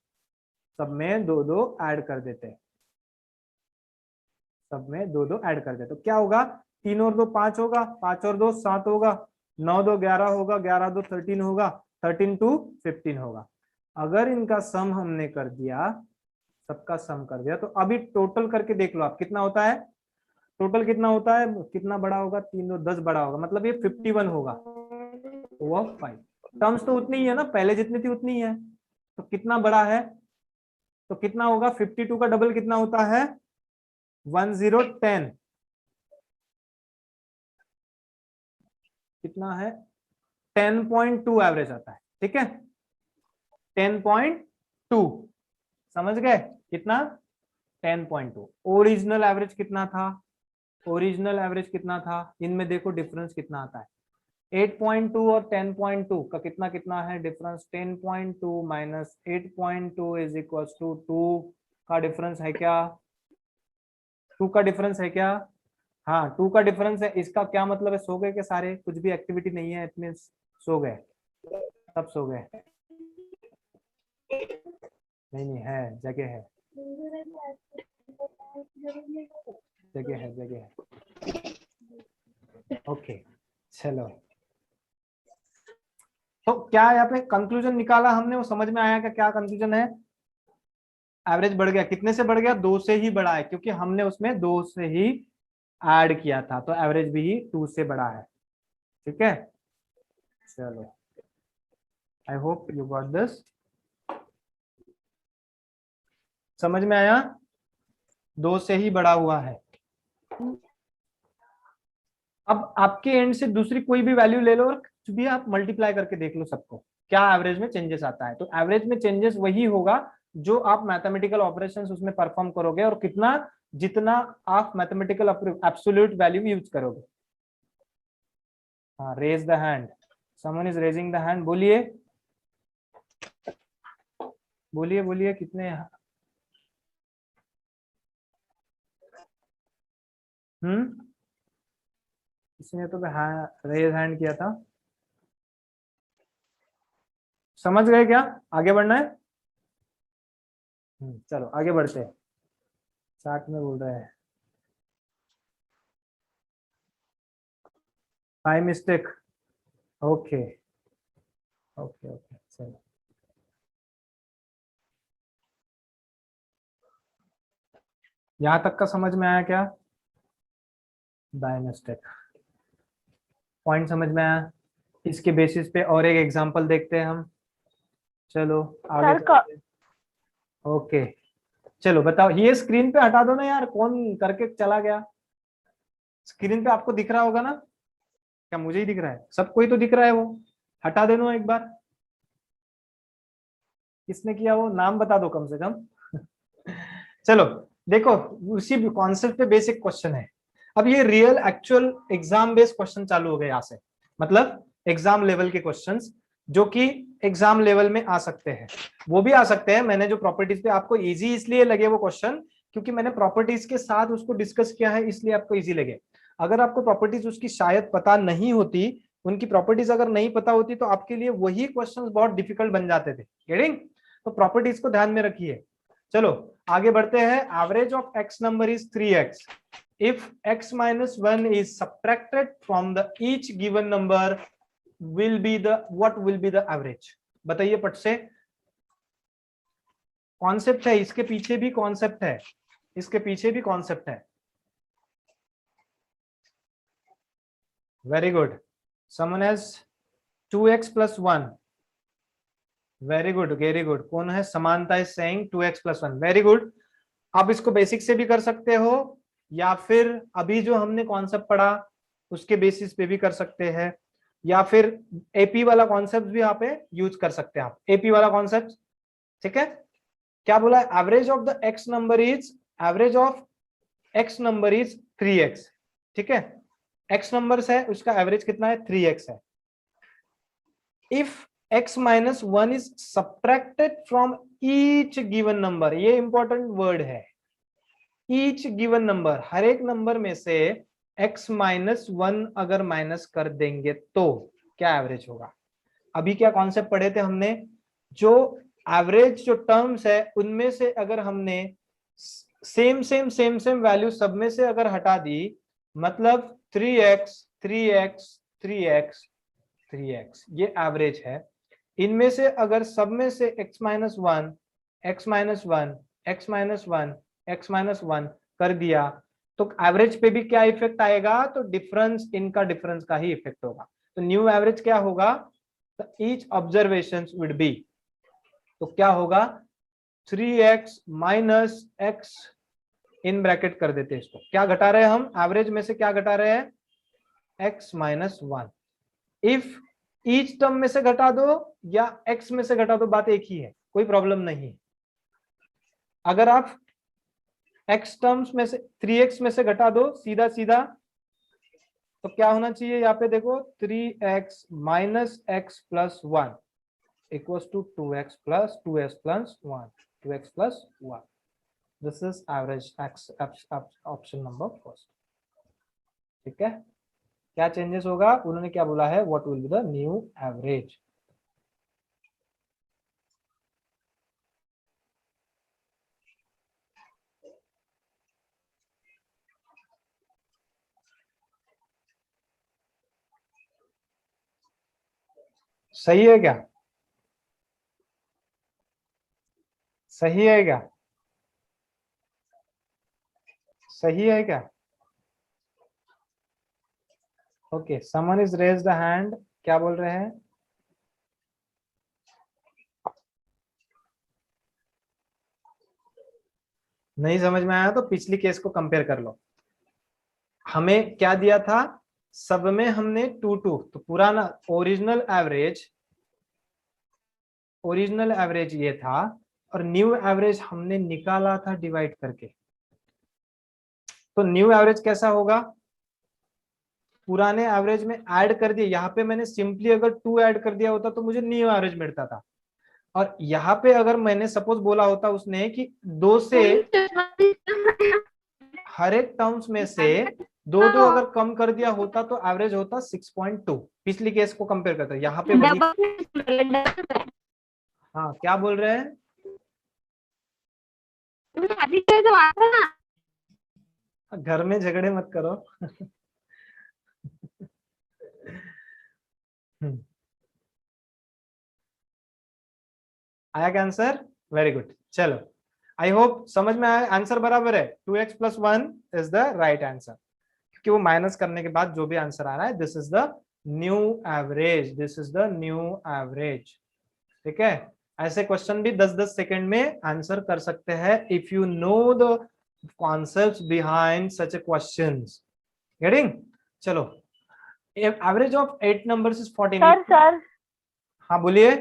सब में 2 ऐड कर देते हैं, सब में 2 ऐड कर देते. तो क्या होगा, 3 और 2 5 होगा, 5 और 2 7 होगा, 9 2 11 होगा, 11 2 13 होगा, 13 2 15 होगा. अगर इनका सम हमने कर दिया, सबका सम कर दिया, तो अभी टोटल करके देख लो आप कितना होता है, टोटल कितना होता है, कितना बड़ा होगा, 3 2 10 बड़ा होगा, मतलब ये 51 होगा. वो 5 टर्म्स तो उतनी ही है ना, पहले जितनी थी उतनी ही है, तो कितना बड़ा है, तो कितना होगा, 52 का डबल कितना होता है, 1010, कितना है, 10.2 एवरेज आता है, ठीक है? 10.2, समझ गए कितना, 10.2. ओरिजिनल एवरेज कितना था, ओरिजिनल एवरेज कितना था, इनमें देखो डिफरेंस कितना आता है, 8.2 और 10.2 का कितना कितना है difference, 10.2 minus 8.2 is equal to 2 का डिफरेंस है क्या, 2 का डिफरेंस है क्या, हाँ 2 का डिफरेंस है. इसका क्या मतलब है, सो गए के सारे, कुछ भी एक्टिविटी नहीं है, इतने सो गए, सब सो गए, नहीं है, जगह है, जगह है, जगह है. ओके चलो, तो क्या यहाँ पे कंक्लूजन निकाला हमने, वो समझ में आया क्या कंक्लूजन है, एवरेज बढ़ गया, कितने से बढ़ गया, 2 से ही बढ़ा है, क्योंकि हमने उसमें 2 से ही ऐड किया था, तो एवरेज भी 2 से बढ़ा है, ठीक है? चलो, आई होप यू गॉट दिस, समझ में आया, 2 से ही बढ़ा हुआ है. अब आपके एंड से दूसरी कोई भी वैल्यू ले लो और कुछ भी आप मल्टीप्लाई करके देख लो सबको, क्या एवरेज में चेंजेस आता है. तो एवरेज में चेंजेस वही होगा जो आप मैथमेटिकल ऑपरेशंस उसमें परफॉर्म करोगे, और कितना, जितना आप मैथमेटिकल एब्सोल्यूट वैल्यू यूज करोगे. हाँ, raise the hand, someone is raising the hand, बोलिए बोलिए बोलिए, कितने, इसने तो रेज हैंड किया था, समझ गए क्या, आगे बढ़ना है. चलो आगे बढ़ते हैं, चार्ट में बोल रहे हैं, by mistake, okay okay okay, चलो यहां तक का समझ में आया क्या, बाय मिस्टेक पॉइंट समझ में आया. इसके बेसिस पे और एक एग्जांपल देखते हैं हम, चलो आगे. ओके चलो बताओ, ये स्क्रीन पे हटा दो ना यार, कौन करके चला गया, स्क्रीन पे आपको दिख रहा होगा ना, क्या मुझे ही दिख रहा है, सबको ही तो दिख रहा है, वो हटा देना एक बार, किसने किया वो, नाम बता दो कम से कम. चलो देखो, उसी कॉन्सेप्ट पे बेसिक क्वेश्चन है. अब ये real actual exam based question चालू हो गए यहाँ से, मतलब एग्जाम लेवल के क्वेश्चंस जो कि एग्जाम लेवल में आ सकते हैं, वो भी आ सकते हैं. मैंने जो प्रॉपर्टीज पे आपको इजी इसलिए लगे वो क्वेश्चन, क्योंकि मैंने प्रॉपर्टीज के साथ उसको डिस्कस किया है, इसलिए आपको इजी लगे। अगर आपको प्रॉपर्टीज उसकी शायद पता नहीं होती, उनकी प्रॉपर्टीज अगर नहीं पता होती तो आपके लिए वही क्वेश्चंस बहुत डिफिकल्ट बन जाते थे। गेटिंग? तो प्रॉपर्टीज को ध्यान में रखिए। चलो आगे बढ़ते हैं। Average of x number is 3x if x minus 1 is subtracted from the each given number will be the what will be the average? बताइए पट से। कॉन्सेप्ट है, इसके पीछे भी कॉन्सेप्ट है, इसके पीछे भी कॉन्सेप्ट है। Very good. Someone has 2x plus 1। Very good, very good. कौन है? समानता is saying 2x plus 1। Very good. आप इसको बेसिक से भी कर सकते हो या फिर अभी जो हमने कॉन्सेप्ट पढ़ा उसके बेसिस पे भी कर सकते हैं, या फिर एपी वाला कॉन्सेप्ट भी यहाँ पे यूज कर सकते हैं आप। एपी वाला कॉन्सेप्ट, ठीक है। क्या बोला? Average of the x number is, average of x number is 3x, ठीक है। एक्स नंबर्स है, उसका एवरेज कितना है? 3x है। If x minus 1 is subtracted from each given number, ये इंपॉर्टेंट वर्ड है, each given number, हर एक नंबर में से x minus 1 अगर माइनस कर देंगे तो क्या एवरेज होगा? अभी क्या कॉन्सेप्ट पढ़े थे हमने? जो एवरेज जो टर्म्स है उनमें से अगर हमने same same same same value सब में से अगर हटा दी, मतलब 3x 3x 3x 3x, ये एवरेज है। इनमें से अगर सब में से x minus 1 x minus 1 x minus 1 x minus 1 कर दिया तो एवरेज पे भी क्या इफेक्ट आएगा? तो डिफरेंस, इनका डिफरेंस का ही इफेक्ट होगा। तो न्यू एवरेज क्या होगा? ईच ऑब्जर्वेशन वुड बी, तो क्या होगा? 3x minus x in bracket कर देते हैं इसको। क्या घटा रहे हैं हम? एवरेज में से क्या घटा रहे हैं? x minus 1। If each term में से घटा दो या x में से घटा दो, बात एक ही है, कोई प्रॉब्लम नहीं। अगर आप x टर्म्स में से 3x में से घटा दो सीधा सीधा, तो क्या होना चाहिए? यहाँ पे देखो 3x minus x plus 1 equals to 2x plus 2x plus 1, 2x plus 1. This is average x, option number first. ठीक है। क्या चेंजेस होगा? उन्होंने क्या बोला है? What will be the new average. सही है क्या? सही है क्या? सही है क्या? Okay, someone is raise the hand. क्या बोल रहे हैं? नहीं समझ में आया तो पिछली केस को कंपेयर कर लो। हमें क्या दिया था? सब में हमने 2 2, तो पुराना ओरिजिनल एवरेज ये था और न्यू एवरेज हमने निकाला था डिवाइड करके। तो न्यू एवरेज कैसा होगा? पुराने एवरेज में ऐड कर दिया। यहाँ पे मैंने सिंपली अगर 2 ऐड कर दिया होता तो मुझे न्यू एवरेज मिलता था, और यहाँ पे अगर मैंने सपोज बोला होता उसने कि 2 से हर एक टर्म्स में से 2 2 अगर कम कर दिया होता तो एवरेज होता 6.2। पिछली केस को कंपेयर करते हैं। यहाँ पे वही, हाँ क्या बोल रहे हैं? घर में झगड़े मत करो। आया क्या आंसर? Very good. चलो आई होप समझ में आया। आंसर बराबर है, 2x plus 1 is the right answer, क्योंकि वो माइनस करने के बाद जो भी आंसर आ रहा है, this is the new average, this is the new average. ठीक है। ऐसे क्वेश्चन भी 10-10 सेकंड में आंसर कर सकते हैं if you know the concepts behind such a questions. Getting? चलो, average of 8 numbers is 14। Sir हाँ बोलिए।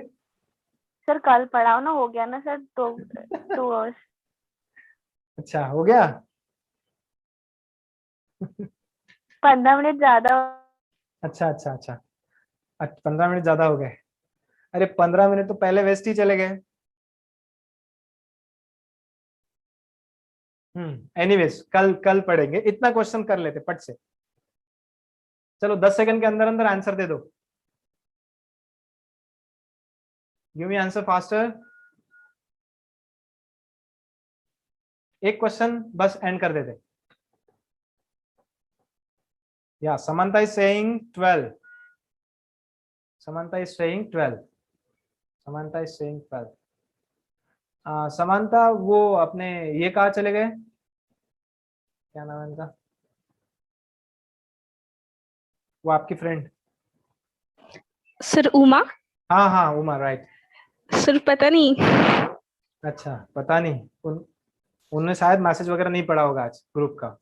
सर कल पढ़ाओ ना, हो गया ना सर? 2 आवर्स। अच्छा हो गया। 15 मिनट ज्यादा। अच्छा 15 मिनट ज्यादा हो गए। अरे 15 मिनट तो पहले वेस्ट ही चले गए। एनीवेज कल पढ़ेंगे, इतना क्वेश्चन कर लेते पट से। चलो 10 सेकंड के अंदर अंदर आंसर दे दो। Give me answer faster. एक क्वेश्चन बस एंड कर देते। या Samantha is saying 12। Samantha is saying 12। Samantha is saying 12। Samantha वो अपने ये कहाँ चले गए, क्या नाम है इनका, वो आपकी फ्रेंड? सर उमा। हाँ हाँ उमा, राइट। सर पता नहीं। अच्छा पता नहीं, उन्होंने शायद मैसेज वगैरह नहीं पढ़ा होगा आज ग्रुप का,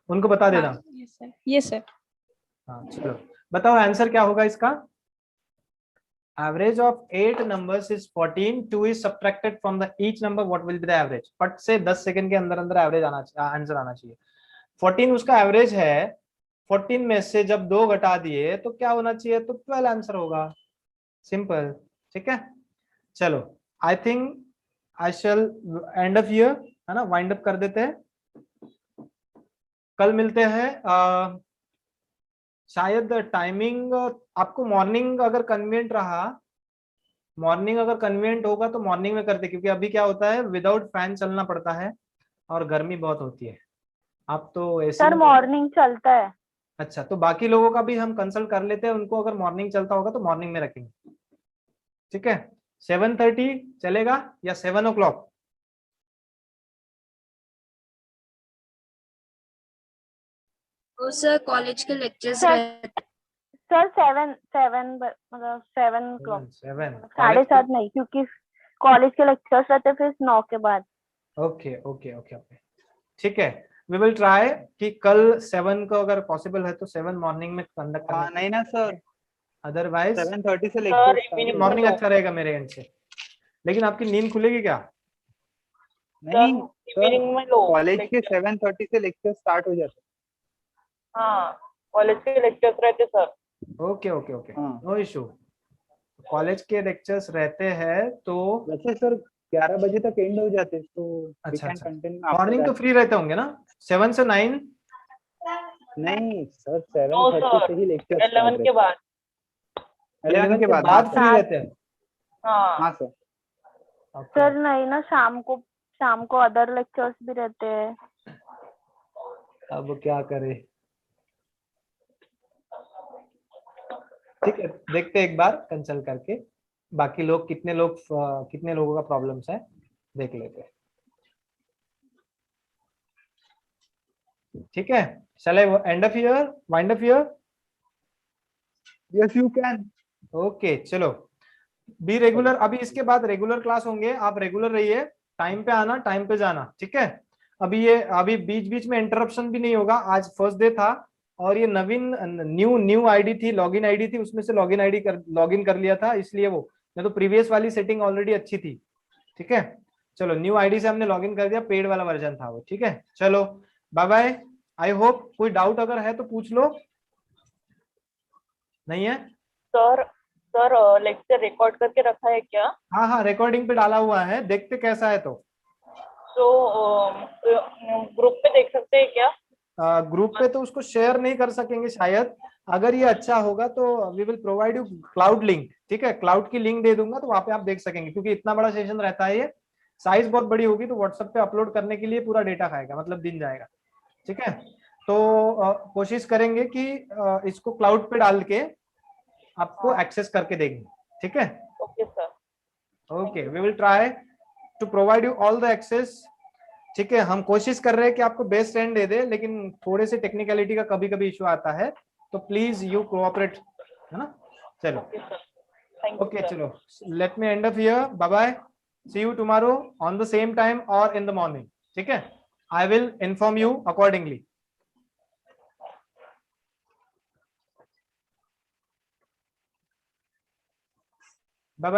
उनको बता देना। Yes sir, yes sir. हाँ चलो बताओ आंसर क्या होगा इसका। Average of 8 numbers is 14, 2 is subtracted from the each number, what will be the average. पट से 10 सेकंड के अंदर अंदर एवरेज आना चाहिए, आंसर आना चाहिए। 14 उसका एवरेज है, 14 में से जब 2 घटा दिए तो क्या होना चाहिए, तो 12 आंसर होगा। सिंपल, ठीक है। चलो I think I shall end of here, है ना, वाइंड अप कर देते हैं। कल मिलते हैं। शायद टाइमिंग आपको मॉर्निंग अगर कन्वीनियंट रहा, मॉर्निंग अगर कन्वीनियंट होगा तो मॉर्निंग में करते, क्योंकि अभी क्या होता है विदाउट फैन चलना पड़ता है और गर्मी बहुत होती है। आप तो एसी सर मॉर्निंग चलता है। अच्छा, तो बाकी लोगों का भी हम कंसल्ट कर लेते हैं, उनको अगर मॉर्निंग चलता होगा तो मॉर्निंग में रखेंगे, ठीक है। 7:30 चलेगा या 7 o'clock? सर कॉलेज के लेक्चर्स सर रहते। सर 7 मतलब 7 o'clock, 7 7:30 नहीं, क्योंकि कॉलेज के लेक्चर्स रहते फिर 9 के बाद। ओके ओके ओके ओके, ठीक है। वी विल ट्राई कि कल 7 को अगर पॉसिबल है तो 7 मॉर्निंग में कंडक्ट करना, नहीं ना सर, अदरवाइज 7:30 से लेक्चर मॉर्निंग अच्छा रहेगा मेरे एंड से। लेकिन आपकी नींद खुलेगी क्या? नहीं सर, कॉलेज के 7:30 से लेक्चर स्टार्ट हो जाते। हाँ कॉलेज के लेक्चर्स रहते सर। ओके ओके ओके, हाँ। No issue. कॉलेज के लेक्चर्स रहते हैं तो वैसे सर 11 बजे तक एंड हो जाते, तो अच्छा अच्छा, कंटिन्यू। मॉर्निंग तो फ्री रहते होंगे ना 7 से 9? नहीं सर, नो 7:30 सर, से ही लेक्चर 11 के बाद। 11 के बाद फ्री हाँ रहते हैं। हाँ सर। Okay. सर नहीं ना, शाम को अदर लेक्चर्स भी रहते हैं। अब क्या करें, ठीक है, देखते एक बार कंसल्ट करके बाकी लोग कितने लोगों का प्रॉब्लम्स है देख लेते हैं, ठीक है। चले वो end of year, wind of year. Yes you can. Okay चलो, बी रेगुलर। अभी इसके बाद रेगुलर क्लास होंगे, आप रेगुलर रहिए, टाइम पे आना, टाइम पे जाना, ठीक है। अभी बीच बीच में इंटरप्शन भी नहीं होगा। आज फर्स्ट डे था और ये नवीन न्यू आईडी थी, लॉगिन आईडी थी, उसमें से लॉगिन कर लिया था, इसलिए वो, नहीं तो प्रीवियस वाली सेटिंग ऑलरेडी अच्छी थी, ठीक है। चलो न्यू आईडी से हमने लॉगिन कर दिया, पेड वाला वर्जन था वो, ठीक है। चलो बाय बाय। आई होप कोई डाउट अगर है तो पूछ लो, नहीं है? सर लेक्चर रिकॉर्ड करके रखा है क्या? हाँ हाँ, रिकॉर्डिंग पे डाला हुआ है, देखते कैसा है तो ग्रुप पे देख सकते हैं क्या? ग्रुप पे तो उसको शेयर नहीं कर सकेंगे शायद। अगर ये अच्छा होगा तो we will provide you cloud link, ठीक है। क्लाउड की लिंक दे दूंगा तो वहां पे आप देख सकेंगे, क्योंकि इतना बड़ा सेशन रहता है, ये साइज बहुत बड़ी होगी तो व्हाट्सएप पे अपलोड करने के लिए पूरा डेटा खाएगा, मतलब दिन जाएगा, ठीक है। तो कोशिश करेंगे कि इसको क्लाउड पे डाल के आपको एक्सेस करके देंगे, ठीक है। Okay sir. Okay, we will try to provide you all the access, ठीक है। हम कोशिश कर रहे हैं कि आपको बेस्ट एंड दे दे, लेकिन थोड़े से टेक्निकलिटी का कभी कभी इशू आता है, तो प्लीज यू कोऑपरेट, है ना। चलो ओके चलो, let me end of here, bye bye, see you tomorrow on the same time और इन द मॉर्निंग, ठीक है। I will inform you accordingly. Bye bye.